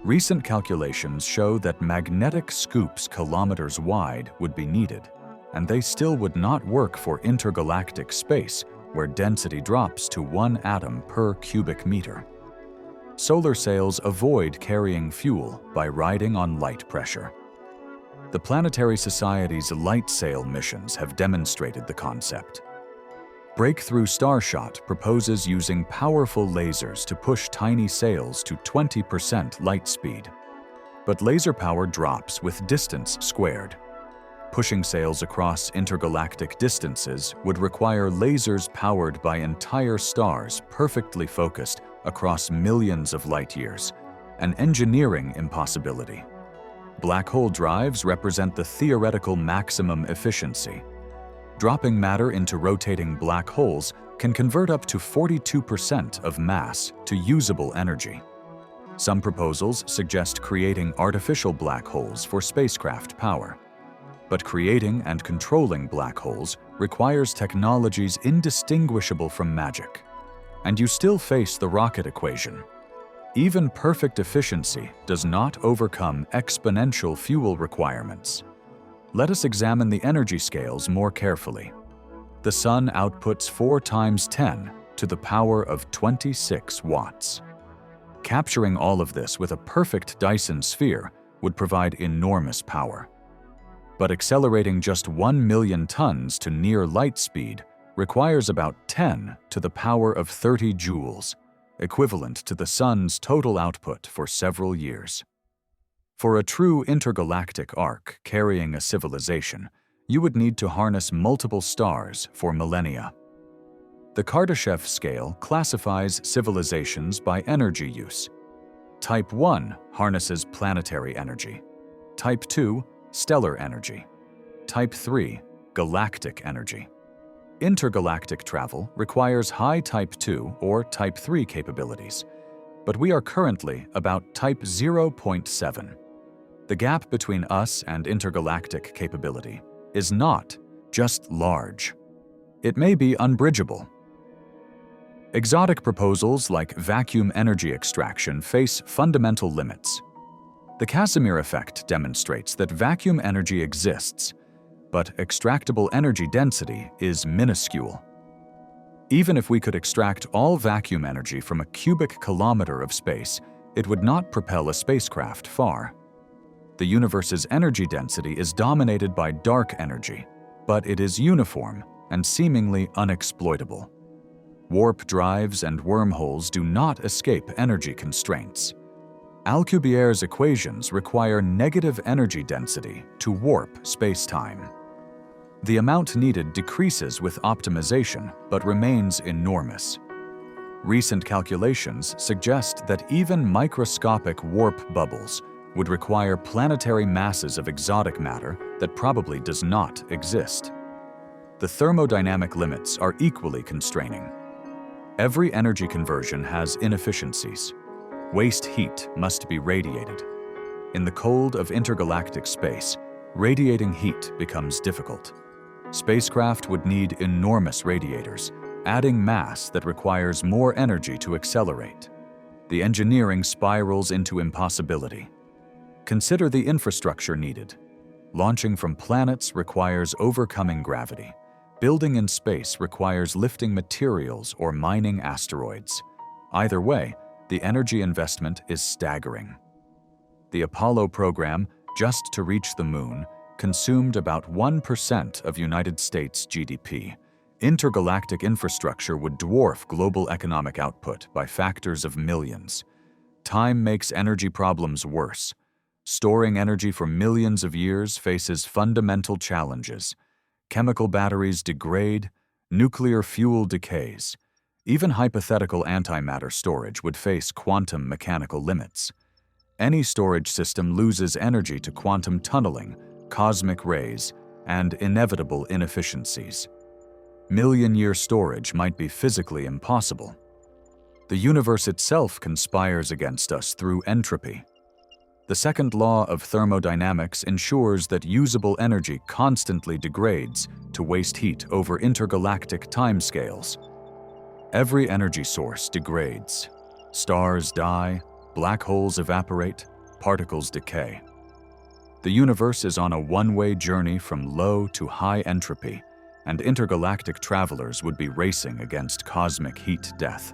Recent calculations show that magnetic scoops kilometers wide would be needed, and they still would not work for intergalactic space, where density drops to 1 atom per cubic meter. Solar sails avoid carrying fuel by riding on light pressure. The Planetary Society's light sail missions have demonstrated the concept. Breakthrough Starshot proposes using powerful lasers to push tiny sails to 20% light speed. But laser power drops with distance squared. Pushing sails across intergalactic distances would require lasers powered by entire stars perfectly focused across millions of light years, an engineering impossibility. Black hole drives represent the theoretical maximum efficiency. Dropping matter into rotating black holes can convert up to 42% of mass to usable energy. Some proposals suggest creating artificial black holes for spacecraft power. But creating and controlling black holes requires technologies indistinguishable from magic. And you still face the rocket equation. Even perfect efficiency does not overcome exponential fuel requirements. Let us examine the energy scales more carefully. The Sun outputs 4 times 10 to the power of 26 watts. Capturing all of this with a perfect Dyson sphere would provide enormous power. But accelerating just 1 million tons to near light speed requires about 10 to the power of 30 joules, equivalent to the Sun's total output for several years. For a true intergalactic arc carrying a civilization, you would need to harness multiple stars for millennia. The Kardashev scale classifies civilizations by energy use. Type 1 harnesses planetary energy. Type 2, stellar energy. Type 3, galactic energy. Intergalactic travel requires high Type 2 or Type 3 capabilities, but we are currently about Type 0.7. The gap between us and intergalactic capability is not just large. It may be unbridgeable. Exotic proposals like vacuum energy extraction face fundamental limits. The Casimir effect demonstrates that vacuum energy exists, but extractable energy density is minuscule. Even if we could extract all vacuum energy from a cubic kilometer of space, it would not propel a spacecraft far. The universe's energy density is dominated by dark energy, but it is uniform and seemingly unexploitable. Warp drives and wormholes do not escape energy constraints. Alcubierre's equations require negative energy density to warp spacetime. The amount needed decreases with optimization, but remains enormous. Recent calculations suggest that even microscopic warp bubbles would require planetary masses of exotic matter that probably does not exist. The thermodynamic limits are equally constraining. Every energy conversion has inefficiencies. Waste heat must be radiated. In the cold of intergalactic space, radiating heat becomes difficult. Spacecraft would need enormous radiators, adding mass that requires more energy to accelerate. The engineering spirals into impossibility. Consider the infrastructure needed. Launching from planets requires overcoming gravity. Building in space requires lifting materials or mining asteroids. Either way, the energy investment is staggering. The Apollo program, just to reach the moon, consumed about 1% of United States GDP. Intergalactic infrastructure would dwarf global economic output by factors of millions. Time makes energy problems worse. Storing energy for millions of years faces fundamental challenges. Chemical batteries degrade, nuclear fuel decays. Even hypothetical antimatter storage would face quantum mechanical limits. Any storage system loses energy to quantum tunneling, cosmic rays, and inevitable inefficiencies. Million-year storage might be physically impossible. The universe itself conspires against us through entropy. The second law of thermodynamics ensures that usable energy constantly degrades to waste heat over intergalactic timescales. Every energy source degrades. Stars die, black holes evaporate, particles decay. The universe is on a one-way journey from low to high entropy, and intergalactic travelers would be racing against cosmic heat death.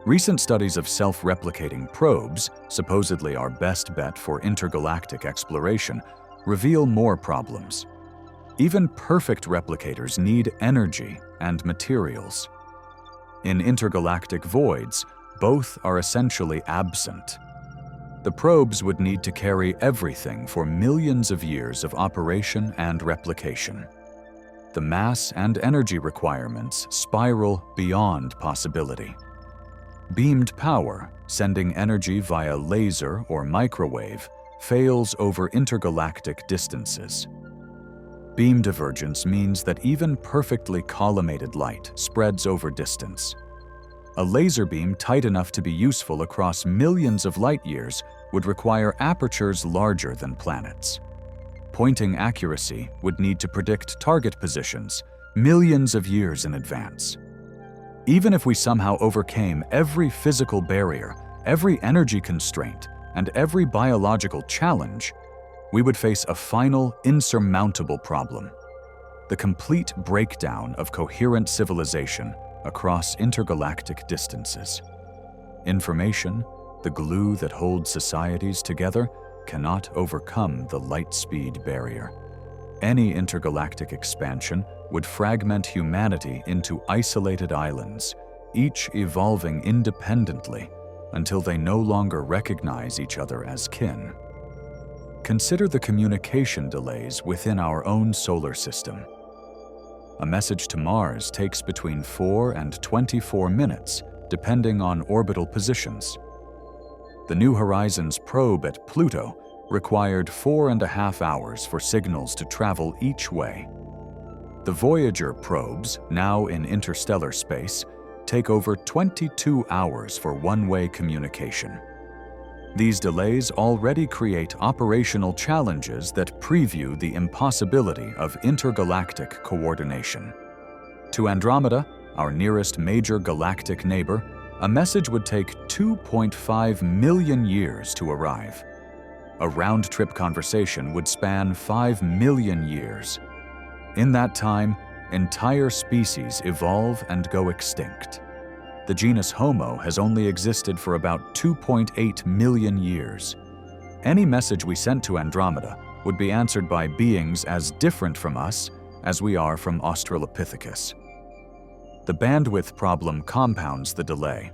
Recent studies of self-replicating probes, supposedly our best bet for intergalactic exploration, reveal more problems. Even perfect replicators need energy and materials. In intergalactic voids, both are essentially absent. The probes would need to carry everything for millions of years of operation and replication. The mass and energy requirements spiral beyond possibility. Beamed power, sending energy via laser or microwave, fails over intergalactic distances. Beam divergence means that even perfectly collimated light spreads over distance. A laser beam tight enough to be useful across millions of light-years would require apertures larger than planets. Pointing accuracy would need to predict target positions millions of years in advance. Even if we somehow overcame every physical barrier, every energy constraint, and every biological challenge, we would face a final, insurmountable problem: the complete breakdown of coherent civilization across intergalactic distances. Information, the glue that holds societies together, cannot overcome the light-speed barrier. Any intergalactic expansion would fragment humanity into isolated islands, each evolving independently until they no longer recognize each other as kin. Consider the communication delays within our own solar system. A message to Mars takes between 4 and 24 minutes, depending on orbital positions. The New Horizons probe at Pluto required 4.5 hours for signals to travel each way. The Voyager probes, now in interstellar space, take over 22 hours for one-way communication. These delays already create operational challenges that preview the impossibility of intergalactic coordination. To Andromeda, our nearest major galactic neighbor, a message would take 2.5 million years to arrive. A round-trip conversation would span 5 million years. In that time, entire species evolve and go extinct. The genus Homo has only existed for about 2.8 million years. Any message we sent to Andromeda would be answered by beings as different from us as we are from Australopithecus. The bandwidth problem compounds the delay.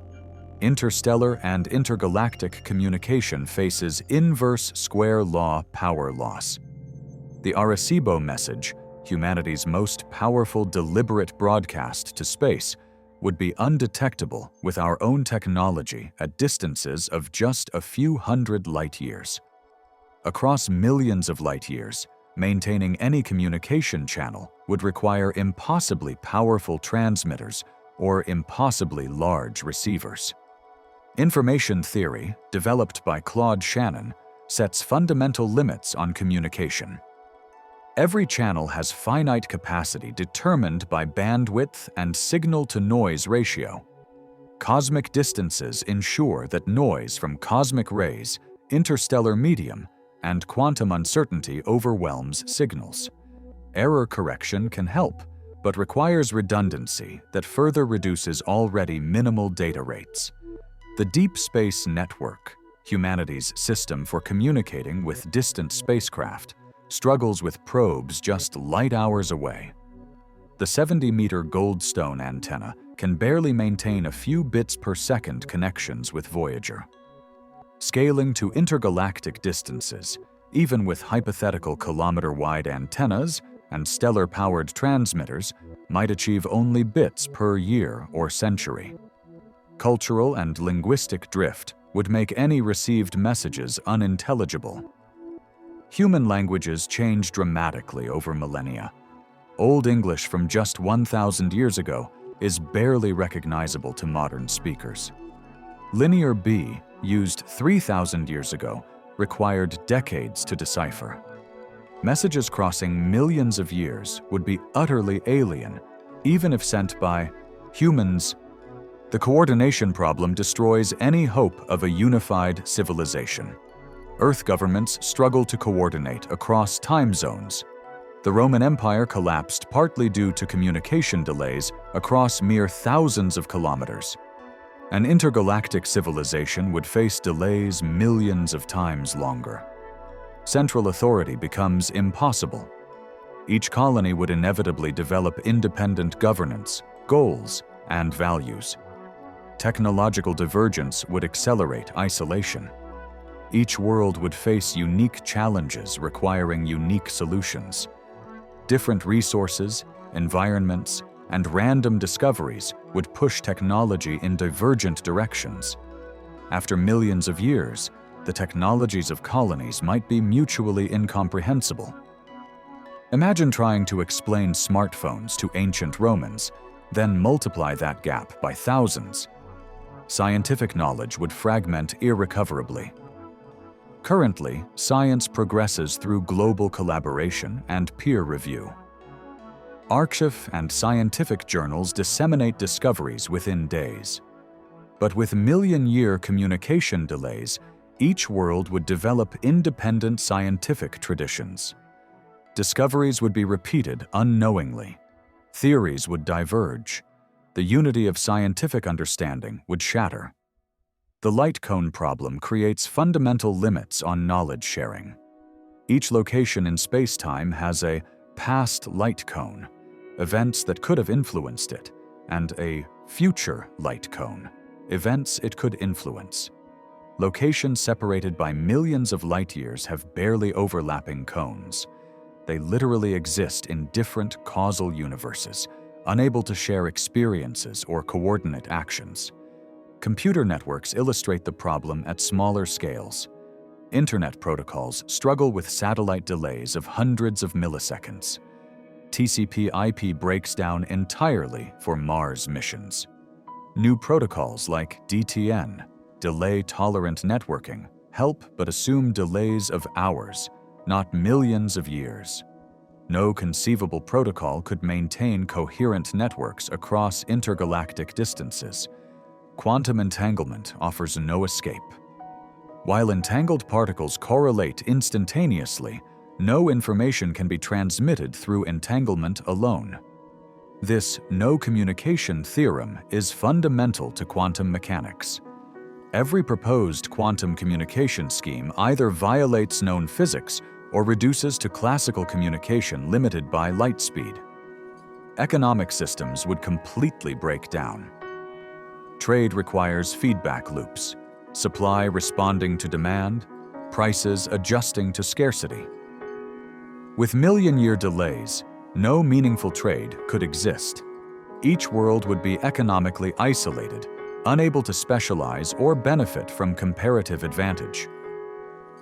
Interstellar and intergalactic communication faces inverse square law power loss. The Arecibo message, humanity's most powerful deliberate broadcast to space, would be undetectable with our own technology at distances of just a few hundred light-years. Across millions of light-years, maintaining any communication channel would require impossibly powerful transmitters or impossibly large receivers. Information theory, developed by Claude Shannon, sets fundamental limits on communication. Every channel has finite capacity determined by bandwidth and signal-to-noise ratio. Cosmic distances ensure that noise from cosmic rays, interstellar medium, and quantum uncertainty overwhelms signals. Error correction can help, but requires redundancy that further reduces already minimal data rates. The Deep Space Network, humanity's system for communicating with distant spacecraft, struggles with probes just light hours away. The 70-meter Goldstone antenna can barely maintain a few bits per second connections with Voyager. Scaling to intergalactic distances, even with hypothetical kilometer-wide antennas and stellar-powered transmitters, might achieve only bits per year or century. Cultural and linguistic drift would make any received messages unintelligible. Human languages change dramatically over millennia. Old English from just 1,000 years ago is barely recognizable to modern speakers. Linear B, used 3,000 years ago, required decades to decipher. Messages crossing millions of years would be utterly alien, even if sent by humans. The coordination problem destroys any hope of a unified civilization. Earth governments struggle to coordinate across time zones. The Roman Empire collapsed partly due to communication delays across mere thousands of kilometers. An intergalactic civilization would face delays millions of times longer. Central authority becomes impossible. Each colony would inevitably develop independent governance, goals, and values. Technological divergence would accelerate isolation. Each world would face unique challenges requiring unique solutions. Different resources, environments, and random discoveries would push technology in divergent directions. After millions of years, the technologies of colonies might be mutually incomprehensible. Imagine trying to explain smartphones to ancient Romans, then multiply that gap by thousands. Scientific knowledge would fragment irrecoverably. Currently, science progresses through global collaboration and peer review. Archive and scientific journals disseminate discoveries within days. But with million-year communication delays, each world would develop independent scientific traditions. Discoveries would be repeated unknowingly. Theories would diverge. The unity of scientific understanding would shatter. The light cone problem creates fundamental limits on knowledge sharing. Each location in space-time has a past light cone, events that could have influenced it, and a future light cone, events it could influence. Locations separated by millions of light-years have barely overlapping cones. They literally exist in different causal universes, unable to share experiences or coordinate actions. Computer networks illustrate the problem at smaller scales. Internet protocols struggle with satellite delays of hundreds of milliseconds. TCP/IP breaks down entirely for Mars missions. New protocols like DTN, delay-tolerant networking, help but assume delays of hours, not millions of years. No conceivable protocol could maintain coherent networks across intergalactic distances. Quantum entanglement offers no escape. While entangled particles correlate instantaneously, no information can be transmitted through entanglement alone. This no-communication theorem is fundamental to quantum mechanics. Every proposed quantum communication scheme either violates known physics or reduces to classical communication limited by light speed. Economic systems would completely break down. Trade requires feedback loops, supply responding to demand, prices adjusting to scarcity. With million-year delays, no meaningful trade could exist. Each world would be economically isolated, unable to specialize or benefit from comparative advantage.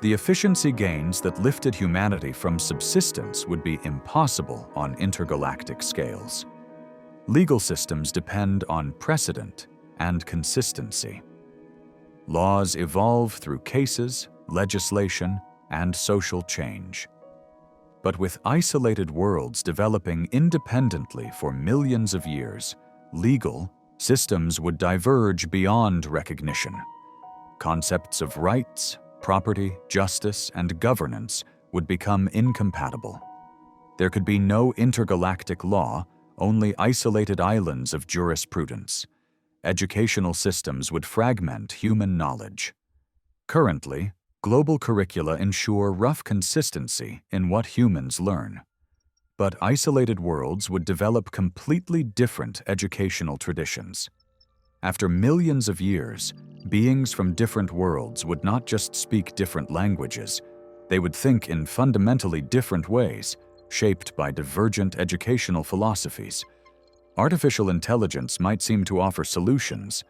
The efficiency gains that lifted humanity from subsistence would be impossible on intergalactic scales. Legal systems depend on precedent and consistency. Laws evolve through cases, legislation, and social change. But with isolated worlds developing independently for millions of years, legal systems would diverge beyond recognition. Concepts of rights, property, justice, and governance would become incompatible. There could be no intergalactic law, only isolated islands of jurisprudence. Educational systems would fragment human knowledge. Currently, global curricula ensure rough consistency in what humans learn. But isolated worlds would develop completely different educational traditions. After millions of years, beings from different worlds would not just speak different languages, they would think in fundamentally different ways, shaped by divergent educational philosophies. Artificial intelligence might seem to offer solutions.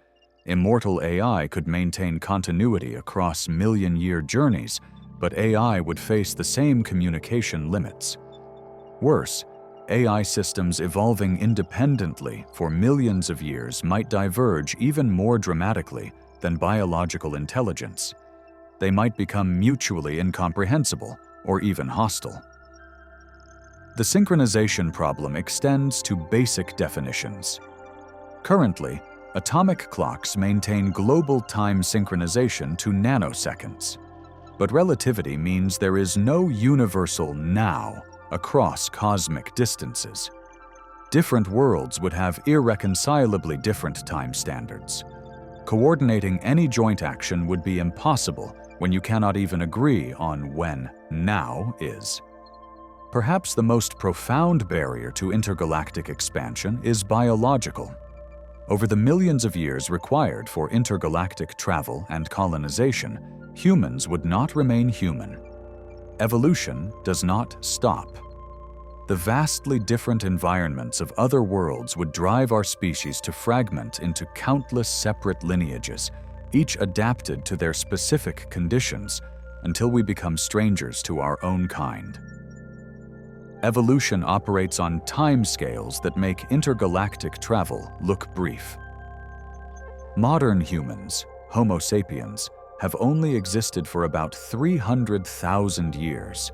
Immortal AI could maintain continuity across million-year journeys, but AI would face the same communication limits. Worse, AI systems evolving independently for millions of years might diverge even more dramatically than biological intelligence. They might become mutually incomprehensible or even hostile. The synchronization problem extends to basic definitions. Currently, Atomic clocks maintain global time synchronization to nanoseconds. But relativity means there is no universal now across cosmic distances. Different worlds would have irreconcilably different time standards. Coordinating any joint action would be impossible when you cannot even agree on when now is. Perhaps the most profound barrier to intergalactic expansion is biological. Over the millions of years required for intergalactic travel and colonization, humans would not remain human. Evolution does not stop. The vastly different environments of other worlds would drive our species to fragment into countless separate lineages, each adapted to their specific conditions, until we become strangers to our own kind. Evolution operates on timescales that make intergalactic travel look brief. Modern humans, Homo sapiens, have only existed for about 300,000 years.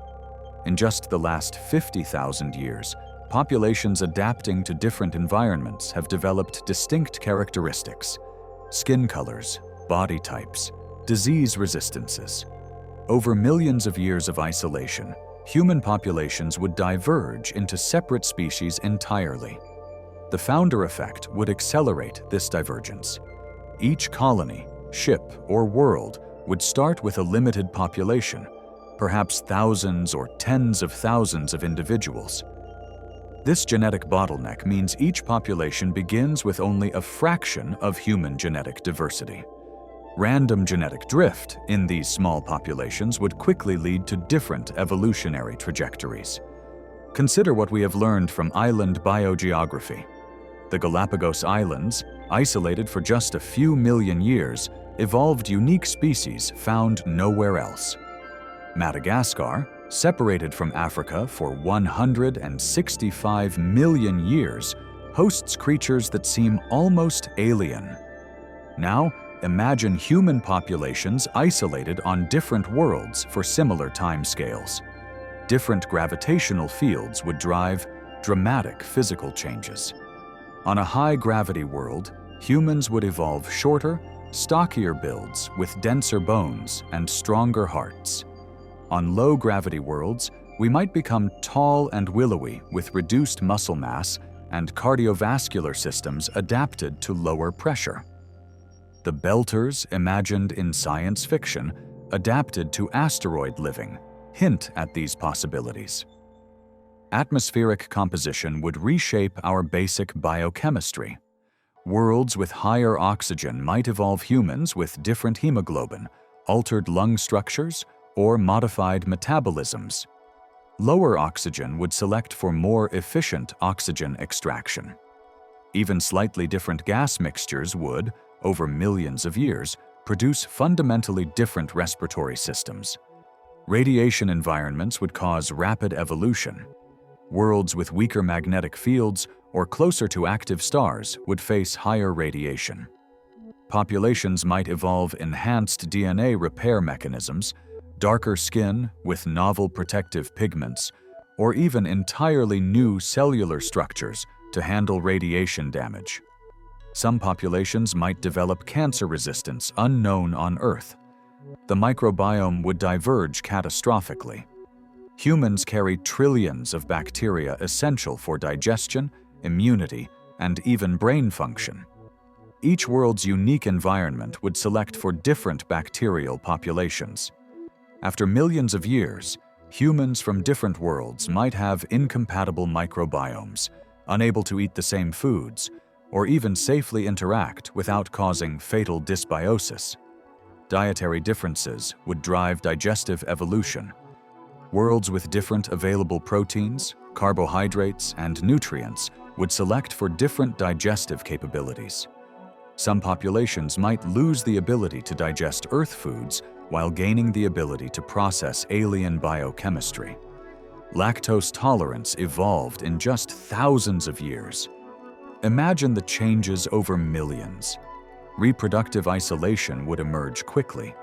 In just the last 50,000 years, populations adapting to different environments have developed distinct characteristics: skin colors, body types, disease resistances. Over millions of years of isolation, human populations would diverge into separate species entirely. The founder effect would accelerate this divergence. Each colony, ship, or world would start with a limited population, perhaps thousands or tens of thousands of individuals. This genetic bottleneck means each population begins with only a fraction of human genetic diversity. Random genetic drift in these small populations would quickly lead to different evolutionary trajectories. Consider what we have learned from island biogeography. The Galapagos Islands, isolated for just a few million years, evolved unique species found nowhere else. Madagascar, separated from Africa for 165 million years, hosts creatures that seem almost alien. Now, imagine human populations isolated on different worlds for similar timescales. Different gravitational fields would drive dramatic physical changes. On a high-gravity world, humans would evolve shorter, stockier builds with denser bones and stronger hearts. On low-gravity worlds, we might become tall and willowy with reduced muscle mass and cardiovascular systems adapted to lower pressure. The belters imagined in science fiction, adapted to asteroid living, hint at these possibilities. Atmospheric composition would reshape our basic biochemistry. Worlds with higher oxygen might evolve humans with different hemoglobin, altered lung structures, or modified metabolisms. Lower oxygen would select for more efficient oxygen extraction. Even slightly different gas mixtures would, over millions of years, produce fundamentally different respiratory systems. Radiation environments would cause rapid evolution. Worlds with weaker magnetic fields or closer to active stars would face higher radiation. Populations might evolve enhanced DNA repair mechanisms, darker skin with novel protective pigments, or even entirely new cellular structures to handle radiation damage. Some populations might develop cancer resistance unknown on Earth. The microbiome would diverge catastrophically. Humans carry trillions of bacteria essential for digestion, immunity, and even brain function. Each world's unique environment would select for different bacterial populations. After millions of years, humans from different worlds might have incompatible microbiomes, unable to eat the same foods, or even safely interact without causing fatal dysbiosis. Dietary differences would drive digestive evolution. Worlds with different available proteins, carbohydrates, and nutrients would select for different digestive capabilities. Some populations might lose the ability to digest Earth foods while gaining the ability to process alien biochemistry. Lactose tolerance evolved in just thousands of years. Imagine the changes over millions. Reproductive isolation would emerge quickly.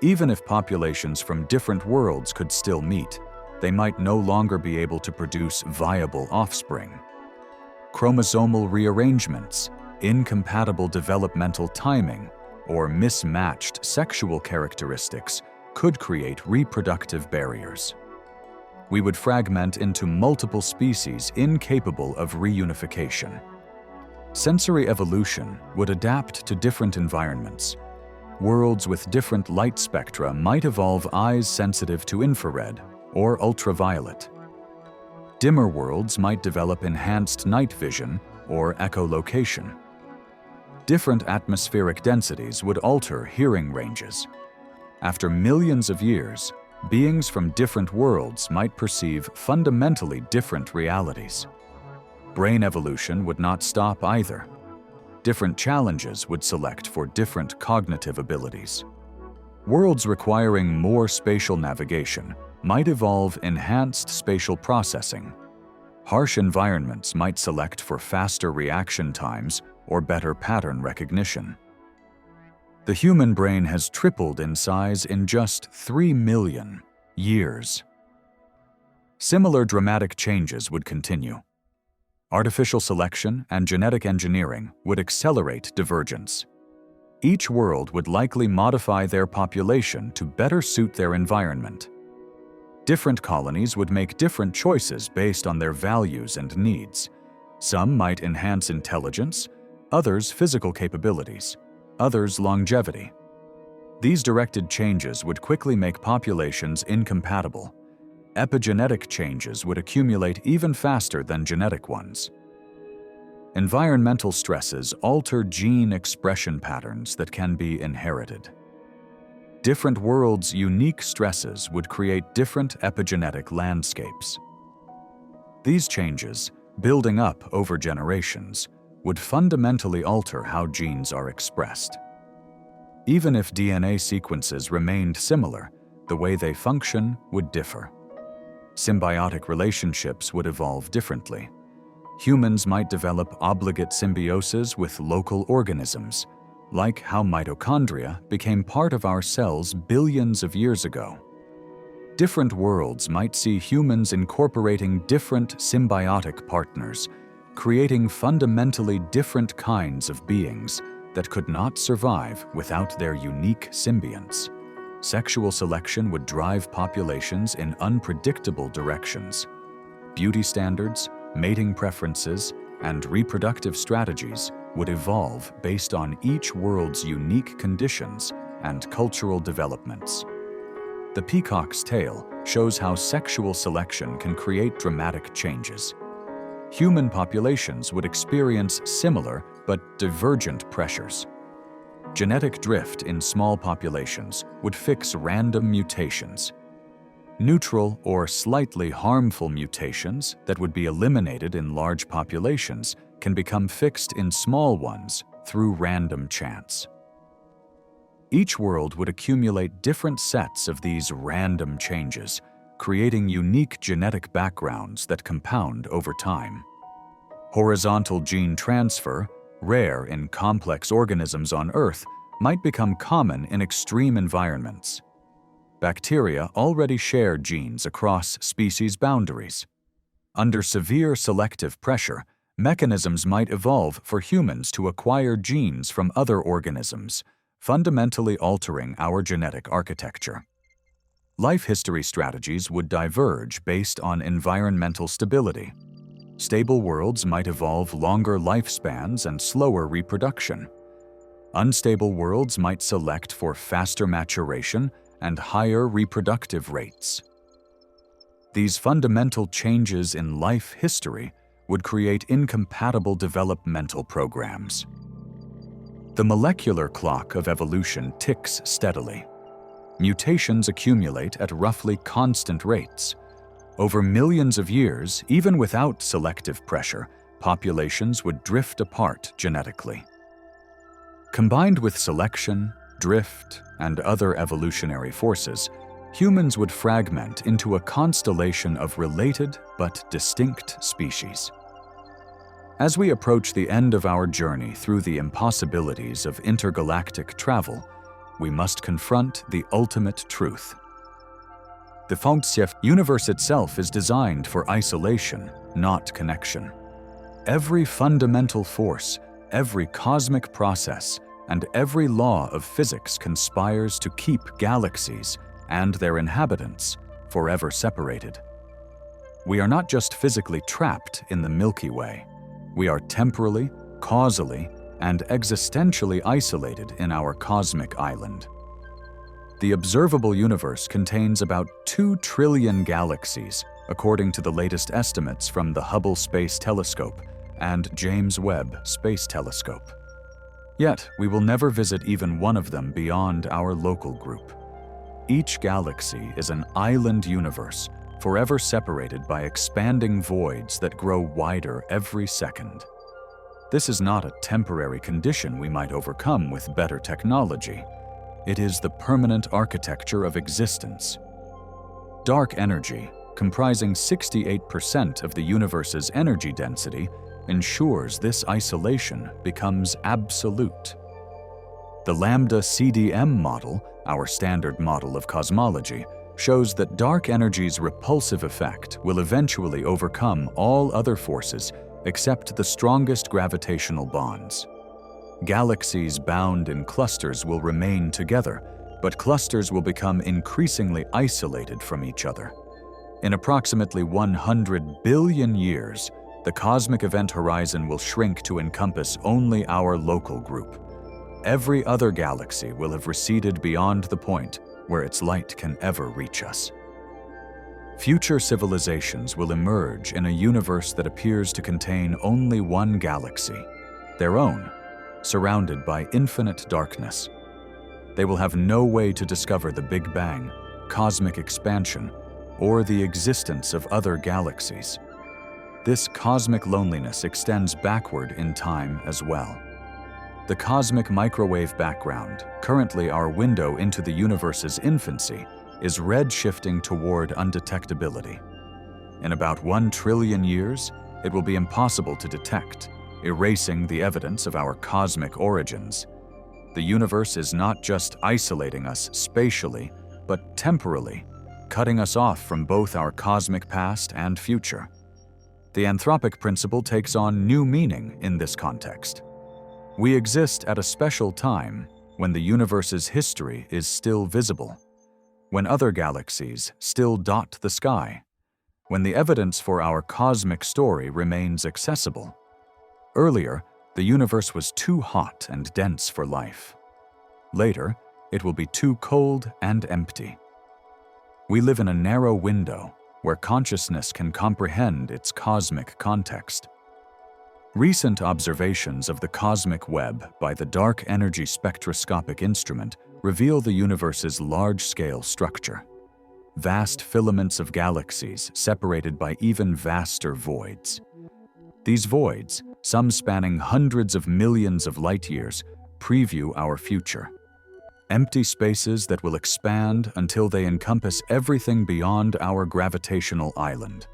Even if populations from different worlds could still meet, they might no longer be able to produce viable offspring. Chromosomal rearrangements, Incompatible developmental timing or mismatched sexual characteristics could create reproductive barriers. We would fragment into multiple species incapable of reunification. Sensory evolution would adapt to different environments. Worlds with different light spectra might evolve eyes sensitive to infrared or ultraviolet. Dimmer worlds might develop enhanced night vision or echolocation. Different atmospheric densities would alter hearing ranges. After millions of years, beings from different worlds might perceive fundamentally different realities. Brain evolution would not stop either. Different challenges would select for different cognitive abilities. Worlds requiring more spatial navigation might evolve enhanced spatial processing. Harsh environments might select for faster reaction times or better pattern recognition. The human brain has tripled in size in just 3 million years. Similar dramatic changes would continue. Artificial selection and genetic engineering would accelerate divergence. Each world would likely modify their population to better suit their environment. Different colonies would make different choices based on their values and needs. Some might enhance intelligence, others physical capabilities, others longevity. These directed changes would quickly make populations incompatible. Epigenetic changes would accumulate even faster than genetic ones. Environmental stresses alter gene expression patterns that can be inherited. Different worlds' unique stresses would create different epigenetic landscapes. These changes, building up over generations, would fundamentally alter how genes are expressed. Even if DNA sequences remained similar, the way they function would differ. Symbiotic relationships would evolve differently. Humans might develop obligate symbioses with local organisms, like how mitochondria became part of our cells billions of years ago. Different worlds might see humans incorporating different symbiotic partners, creating fundamentally different kinds of beings that could not survive without their unique symbionts. Sexual selection would drive populations in unpredictable directions. Beauty standards, mating preferences, and reproductive strategies would evolve based on each world's unique conditions and cultural developments. The peacock's tail shows how sexual selection can create dramatic changes. Human populations would experience similar but divergent pressures. Genetic drift in small populations would fix random mutations. Neutral or slightly harmful mutations that would be eliminated in large populations can become fixed in small ones through random chance. Each world would accumulate different sets of these random changes, creating unique genetic backgrounds that compound over time. Horizontal gene transfer, rare in complex organisms on Earth, might become common in extreme environments. Bacteria already share genes across species boundaries. Under severe selective pressure, mechanisms might evolve for humans to acquire genes from other organisms, fundamentally altering our genetic architecture. Life history strategies would diverge based on environmental stability. Stable worlds might evolve longer lifespans and slower reproduction. Unstable worlds might select for faster maturation and higher reproductive rates. These fundamental changes in life history would create incompatible developmental programs. The molecular clock of evolution ticks steadily. Mutations accumulate at roughly constant rates. Over millions of years, even without selective pressure, populations would drift apart genetically. Combined with selection, drift, and other evolutionary forces, humans would fragment into a constellation of related but distinct species. As we approach the end of our journey through the impossibilities of intergalactic travel, we must confront the ultimate truth. The universe itself is designed for isolation, not connection. Every fundamental force, every cosmic process and every law of physics conspires to keep galaxies and their inhabitants forever separated. We are not just physically trapped in the Milky Way. We are temporally, causally, and existentially isolated in our cosmic island. The observable universe contains about 2 trillion galaxies, according to the latest estimates from the Hubble Space Telescope and James Webb Space Telescope. Yet, we will never visit even one of them beyond our local group. Each galaxy is an island universe, forever separated by expanding voids that grow wider every second. This is not a temporary condition we might overcome with better technology. It is the permanent architecture of existence. Dark energy, comprising 68% of the universe's energy density, ensures this isolation becomes absolute. The lambda CDM model, our standard model of cosmology, shows that dark energy's repulsive effect will eventually overcome all other forces except the strongest gravitational bonds. Galaxies bound in clusters will remain together, but clusters will become increasingly isolated from each other. In approximately 100 billion years, the cosmic event horizon will shrink to encompass only our local group. Every other galaxy will have receded beyond the point where its light can ever reach us. Future civilizations will emerge in a universe that appears to contain only one galaxy, their own, surrounded by infinite darkness. They will have no way to discover the Big Bang, cosmic expansion, or the existence of other galaxies. This cosmic loneliness extends backward in time as well. The cosmic microwave background, currently our window into the universe's infancy, is red-shifting toward undetectability. In about 1 trillion years, it will be impossible to detect, erasing the evidence of our cosmic origins. The universe is not just isolating us spatially, but temporally, cutting us off from both our cosmic past and future. The anthropic principle takes on new meaning in this context. We exist at a special time when the universe's history is still visible, when other galaxies still dot the sky, when the evidence for our cosmic story remains accessible. Earlier, the universe was too hot and dense for life. Later, it will be too cold and empty. We live in a narrow window where consciousness can comprehend its cosmic context. Recent observations of the cosmic web by the Dark Energy Spectroscopic Instrument reveal the universe's large-scale structure. Vast filaments of galaxies separated by even vaster voids. These voids, some spanning hundreds of millions of light-years, preview our future. Empty spaces that will expand until they encompass everything beyond our gravitational island.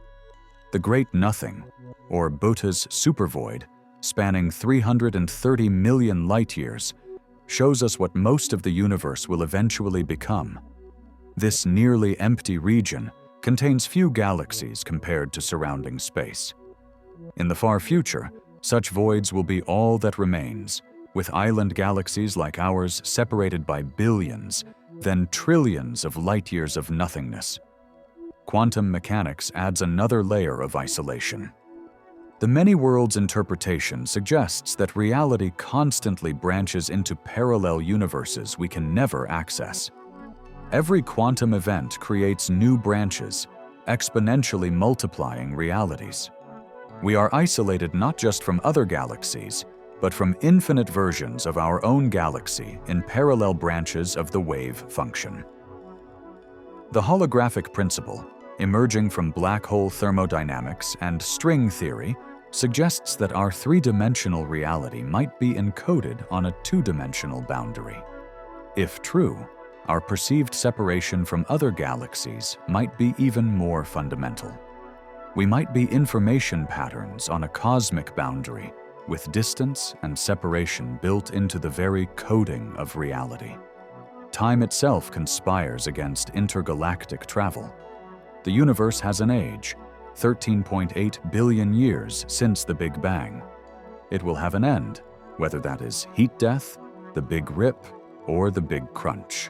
The Great Nothing, or Bota's supervoid, spanning 330 million light-years, shows us what most of the universe will eventually become. This nearly empty region contains few galaxies compared to surrounding space. In the far future, such voids will be all that remains, with island galaxies like ours separated by billions, then trillions of light-years of nothingness. Quantum mechanics adds another layer of isolation. The many worlds interpretation suggests that reality constantly branches into parallel universes we can never access. Every quantum event creates new branches, exponentially multiplying realities. We are isolated not just from other galaxies, but from infinite versions of our own galaxy in parallel branches of the wave function. The holographic principle, emerging from black hole thermodynamics and string theory, suggests that our three-dimensional reality might be encoded on a two-dimensional boundary. If true, our perceived separation from other galaxies might be even more fundamental. We might be information patterns on a cosmic boundary, with distance and separation built into the very coding of reality. Time itself conspires against intergalactic travel. The universe has an age, 13.8 billion years since the Big Bang. It will have an end, whether that is heat death, the Big Rip, or the Big Crunch.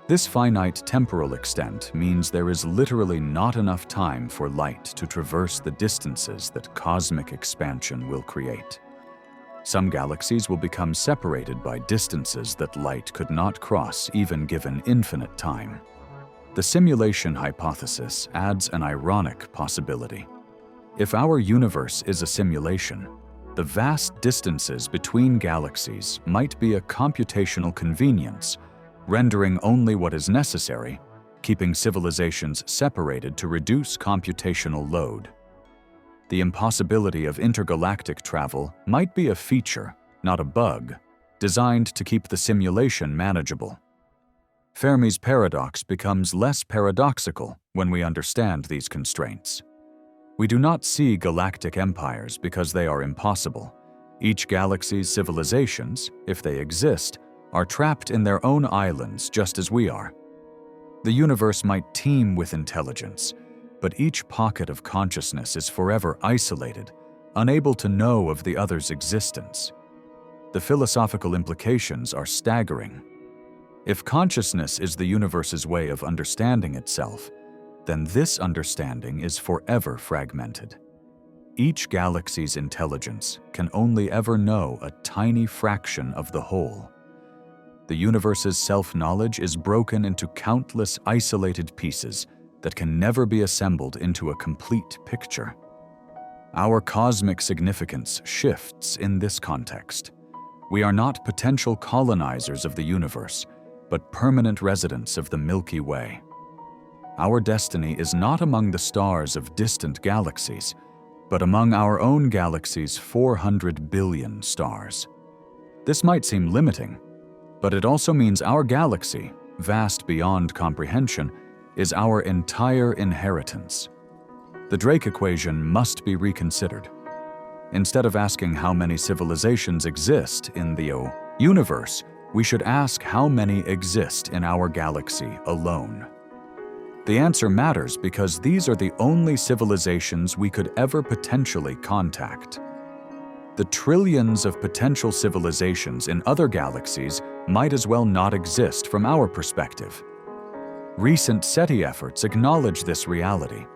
This finite temporal extent means there is literally not enough time for light to traverse the distances that cosmic expansion will create. Some galaxies will become separated by distances that light could not cross even given infinite time. The simulation hypothesis adds an ironic possibility. If our universe is a simulation, the vast distances between galaxies might be a computational convenience, rendering only what is necessary, keeping civilizations separated to reduce computational load. The impossibility of intergalactic travel might be a feature, not a bug, designed to keep the simulation manageable. Fermi's paradox becomes less paradoxical when we understand these constraints. We do not see galactic empires because they are impossible. Each galaxy's civilizations, if they exist, are trapped in their own islands just as we are. The universe might teem with intelligence, but each pocket of consciousness is forever isolated, unable to know of the other's existence. The philosophical implications are staggering. If consciousness is the universe's way of understanding itself, then this understanding is forever fragmented. Each galaxy's intelligence can only ever know a tiny fraction of the whole. The universe's self-knowledge is broken into countless isolated pieces that can never be assembled into a complete picture. Our cosmic significance shifts in this context. We are not potential colonizers of the universe, but permanent residents of the Milky Way. Our destiny is not among the stars of distant galaxies, but among our own galaxy's 400 billion stars. This might seem limiting, but it also means our galaxy, vast beyond comprehension, is our entire inheritance. The Drake equation must be reconsidered. Instead of asking how many civilizations exist in the universe, we should ask how many exist in our galaxy alone. The answer matters because these are the only civilizations we could ever potentially contact. The trillions of potential civilizations in other galaxies might as well not exist from our perspective. Recent SETI efforts acknowledge this reality.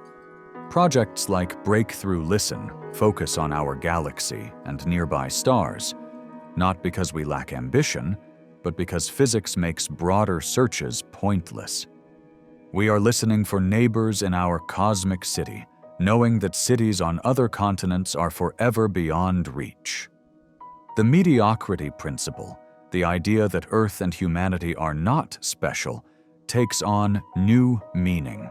Projects like Breakthrough Listen focus on our galaxy and nearby stars, not because we lack ambition, but because physics makes broader searches pointless. We are listening for neighbors in our cosmic city, knowing that cities on other continents are forever beyond reach. The mediocrity principle, the idea that Earth and humanity are not special, takes on new meaning.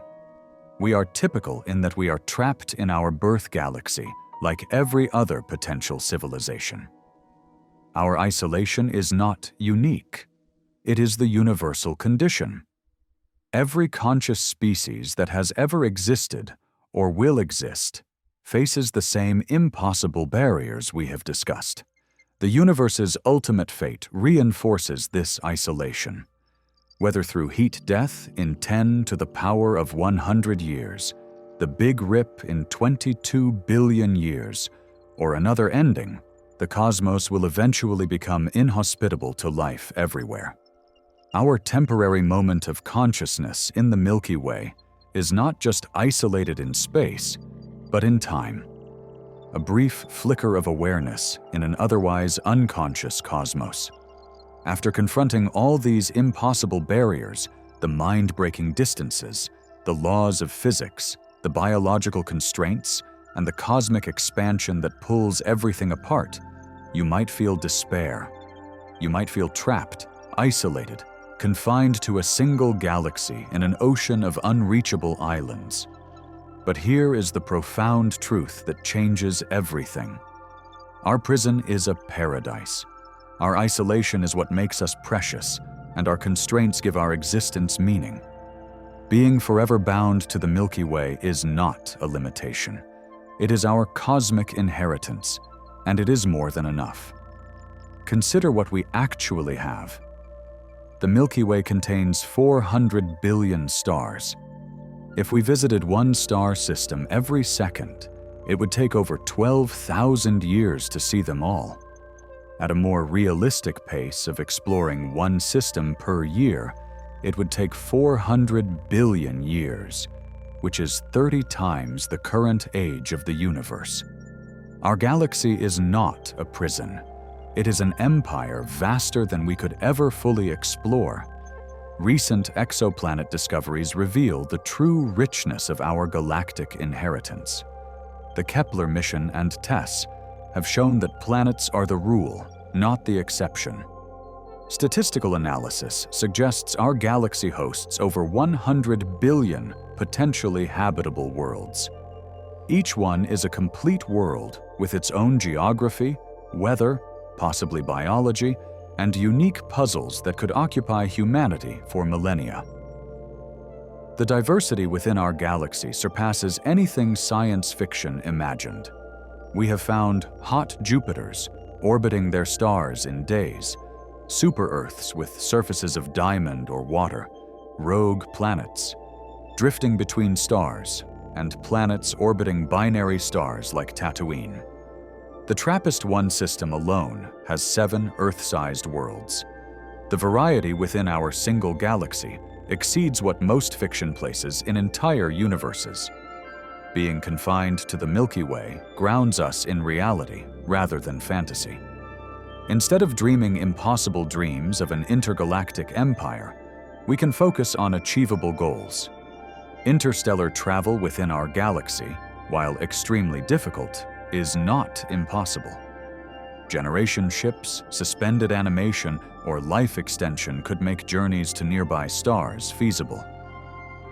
We are typical in that we are trapped in our birth galaxy, like every other potential civilization. Our isolation is not unique. It is the universal condition. Every conscious species that has ever existed or will exist faces the same impossible barriers we have discussed. The universe's ultimate fate reinforces this isolation. Whether through heat death in 10 to the power of 100 years, the Big Rip in 22 billion years, or another ending, the cosmos will eventually become inhospitable to life everywhere. Our temporary moment of consciousness in the Milky Way is not just isolated in space, but in time. A brief flicker of awareness in an otherwise unconscious cosmos. After confronting all these impossible barriers, the mind-breaking distances, the laws of physics, the biological constraints, and the cosmic expansion that pulls everything apart, you might feel despair. You might feel trapped, isolated, confined to a single galaxy in an ocean of unreachable islands. But here is the profound truth that changes everything. Our prison is a paradise. Our isolation is what makes us precious, and our constraints give our existence meaning. Being forever bound to the Milky Way is not a limitation. It is our cosmic inheritance, and it is more than enough. Consider what we actually have. The Milky Way contains 400 billion stars. If we visited one star system every second, it would take over 12,000 years to see them all. At a more realistic pace of exploring one system per year, it would take 400 billion years, which is 30 times the current age of the universe. Our galaxy is not a prison. It is an empire vaster than we could ever fully explore. Recent exoplanet discoveries reveal the true richness of our galactic inheritance. The Kepler mission and TESS have shown that planets are the rule, not the exception. Statistical analysis suggests our galaxy hosts over 100 billion potentially habitable worlds. Each one is a complete world with its own geography, weather, possibly biology, and unique puzzles that could occupy humanity for millennia. The diversity within our galaxy surpasses anything science fiction imagined. We have found hot Jupiters orbiting their stars in days, super-Earths with surfaces of diamond or water, rogue planets, drifting between stars, and planets orbiting binary stars like Tatooine. The TRAPPIST-1 system alone has 7 Earth-sized worlds. The variety within our single galaxy exceeds what most fiction places in entire universes. Being confined to the Milky Way grounds us in reality rather than fantasy. Instead of dreaming impossible dreams of an intergalactic empire, we can focus on achievable goals. Interstellar travel within our galaxy, while extremely difficult, is not impossible. Generation ships, suspended animation, or life extension could make journeys to nearby stars feasible.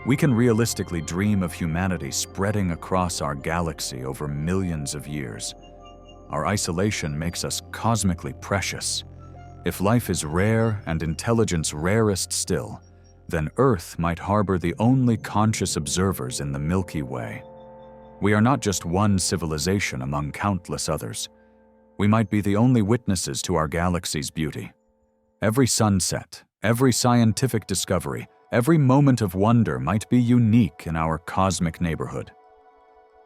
We can realistically dream of humanity spreading across our galaxy over millions of years. Our isolation makes us cosmically precious. If life is rare and intelligence rarest still, then Earth might harbor the only conscious observers in the Milky Way. We are not just one civilization among countless others. We might be the only witnesses to our galaxy's beauty. Every sunset, every scientific discovery, every moment of wonder might be unique in our cosmic neighborhood.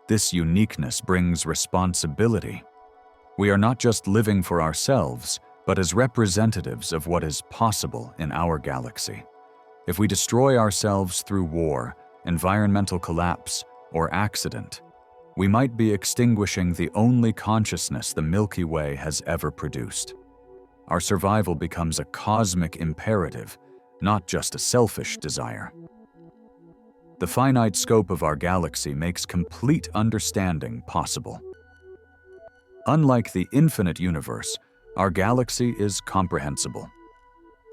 This uniqueness brings responsibility. We are not just living for ourselves, but as representatives of what is possible in our galaxy. If we destroy ourselves through war, environmental collapse, or accident, we might be extinguishing the only consciousness the Milky Way has ever produced. Our survival becomes a cosmic imperative, not just a selfish desire. The finite scope of our galaxy makes complete understanding possible. Unlike the infinite universe, our galaxy is comprehensible.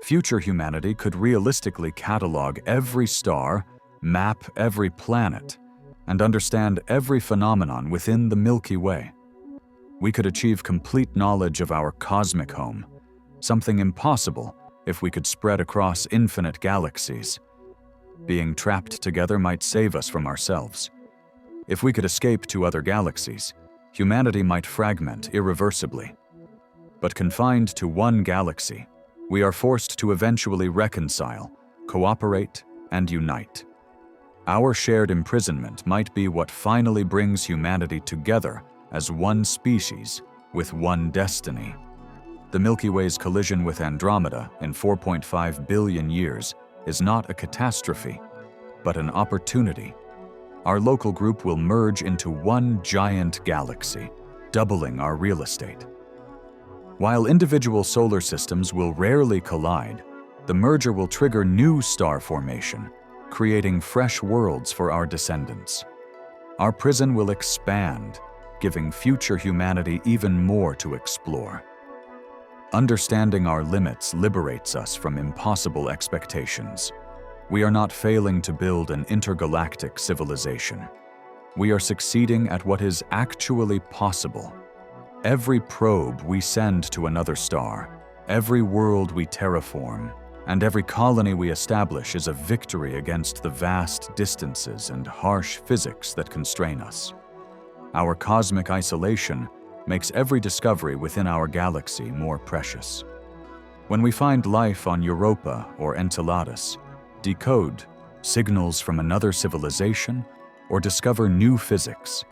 Future humanity could realistically catalog every star, map every planet, and understand every phenomenon within the Milky Way. We could achieve complete knowledge of our cosmic home, something impossible if we could spread across infinite galaxies. Being trapped together might save us from ourselves. If we could escape to other galaxies, humanity might fragment irreversibly. But confined to one galaxy, we are forced to eventually reconcile, cooperate, and unite. Our shared imprisonment might be what finally brings humanity together as one species with one destiny. The Milky Way's collision with Andromeda in 4.5 billion years is not a catastrophe, but an opportunity. Our local group will merge into one giant galaxy, doubling our real estate. While individual solar systems will rarely collide, the merger will trigger new star formation, creating fresh worlds for our descendants. Our prison will expand, giving future humanity even more to explore. Understanding our limits liberates us from impossible expectations. We are not failing to build an intergalactic civilization. We are succeeding at what is actually possible. Every probe we send to another star, every world we terraform, and every colony we establish is a victory against the vast distances and harsh physics that constrain us. Our cosmic isolation makes every discovery within our galaxy more precious. When we find life on Europa or Enceladus, decode signals from another civilization, or discover new physics,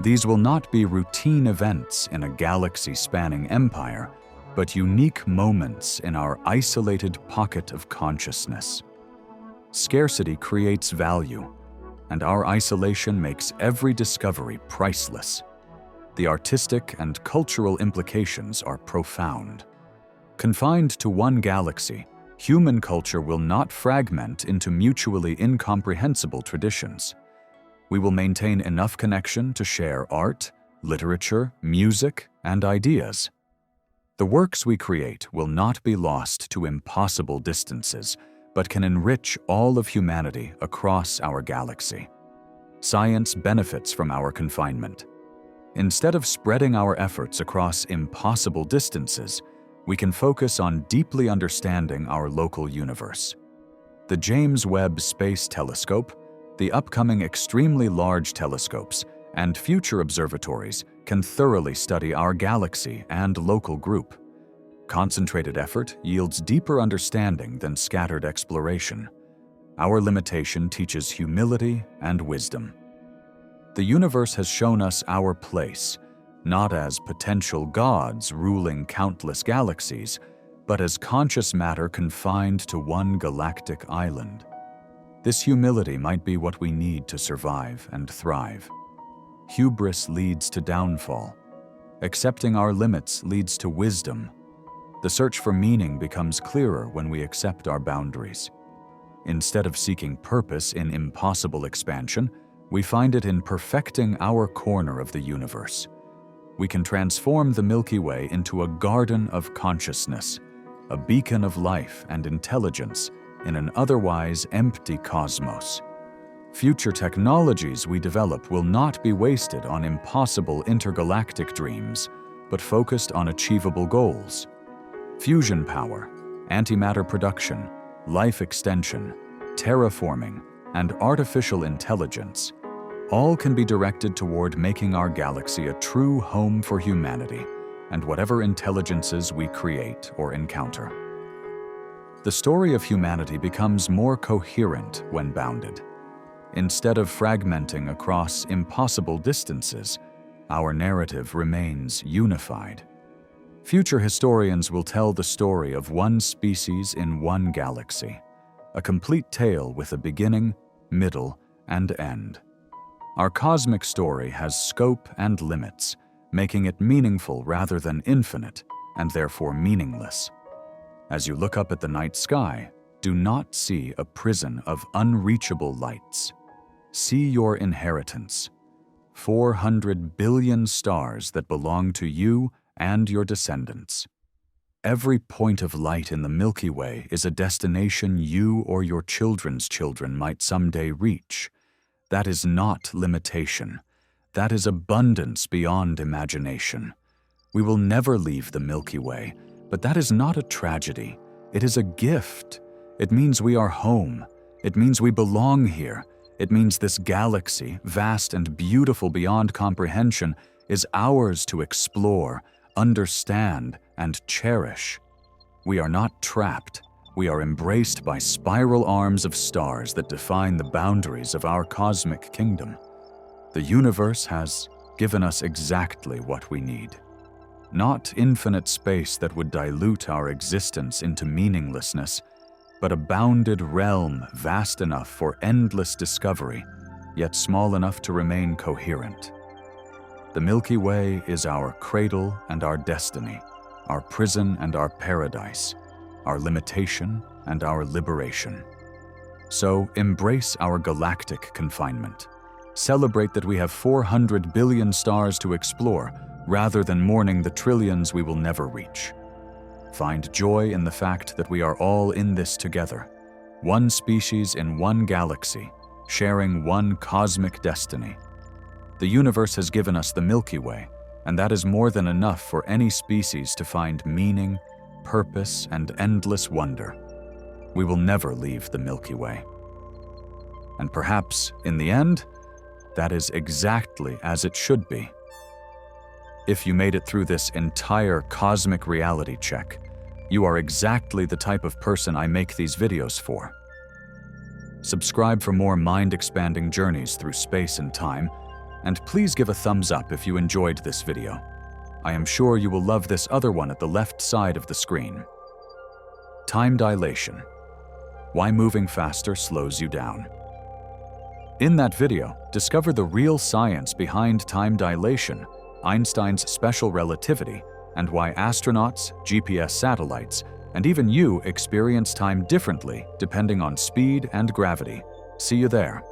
these will not be routine events in a galaxy-spanning empire, but unique moments in our isolated pocket of consciousness. Scarcity creates value, and our isolation makes every discovery priceless. The artistic and cultural implications are profound. Confined to one galaxy, human culture will not fragment into mutually incomprehensible traditions. We will maintain enough connection to share art, literature, music, and ideas. The works we create will not be lost to impossible distances, but can enrich all of humanity across our galaxy. Science benefits from our confinement. Instead of spreading our efforts across impossible distances, we can focus on deeply understanding our local universe. The James Webb Space Telescope, the upcoming extremely large telescopes, and future observatories can thoroughly study our galaxy and local group. Concentrated effort yields deeper understanding than scattered exploration. Our limitation teaches humility and wisdom. The universe has shown us our place, not as potential gods ruling countless galaxies, but as conscious matter confined to one galactic island. This humility might be what we need to survive and thrive. Hubris leads to downfall. Accepting our limits leads to wisdom. The search for meaning becomes clearer when we accept our boundaries. Instead of seeking purpose in impossible expansion, we find it in perfecting our corner of the universe. We can transform the Milky Way into a garden of consciousness, a beacon of life and intelligence in an otherwise empty cosmos. Future technologies we develop will not be wasted on impossible intergalactic dreams, but focused on achievable goals. Fusion power, antimatter production, life extension, terraforming, and artificial intelligence all can be directed toward making our galaxy a true home for humanity and whatever intelligences we create or encounter. The story of humanity becomes more coherent when bounded. Instead of fragmenting across impossible distances, our narrative remains unified. Future historians will tell the story of one species in one galaxy, a complete tale with a beginning, middle, and end. Our cosmic story has scope and limits, making it meaningful rather than infinite, and therefore meaningless. As you look up at the night sky, do not see a prison of unreachable lights. See your inheritance, 400 billion stars that belong to you and your descendants. Every point of light in the Milky Way is a destination you or your children's children might someday reach. That is not limitation. That is abundance beyond imagination. We will never leave the Milky Way, but that is not a tragedy. It is a gift. It means we are home. It means we belong here. It means this galaxy, vast and beautiful beyond comprehension, is ours to explore, understand, and cherish. We are not trapped. We are embraced by spiral arms of stars that define the boundaries of our cosmic kingdom. The universe has given us exactly what we need. Not infinite space that would dilute our existence into meaninglessness, but a bounded realm vast enough for endless discovery, yet small enough to remain coherent. The Milky Way is our cradle and our destiny, our prison and our paradise, our limitation and our liberation. So embrace our galactic confinement. Celebrate that we have 400 billion stars to explore, rather than mourning the trillions we will never reach. Find joy in the fact that we are all in this together, one species in one galaxy, sharing one cosmic destiny. The universe has given us the Milky Way, and that is more than enough for any species to find meaning, purpose, and endless wonder. We will never leave the Milky Way. And perhaps, in the end, that is exactly as it should be. If you made it through this entire cosmic reality check, you are exactly the type of person I make these videos for. Subscribe for more mind-expanding journeys through space and time, and please give a thumbs up if you enjoyed this video. I am sure you will love this other one at the left side of the screen. Time dilation. Why moving faster slows you down. In that video, discover the real science behind time dilation, Einstein's special relativity, and why astronauts, GPS satellites, and even you experience time differently depending on speed and gravity. See you there.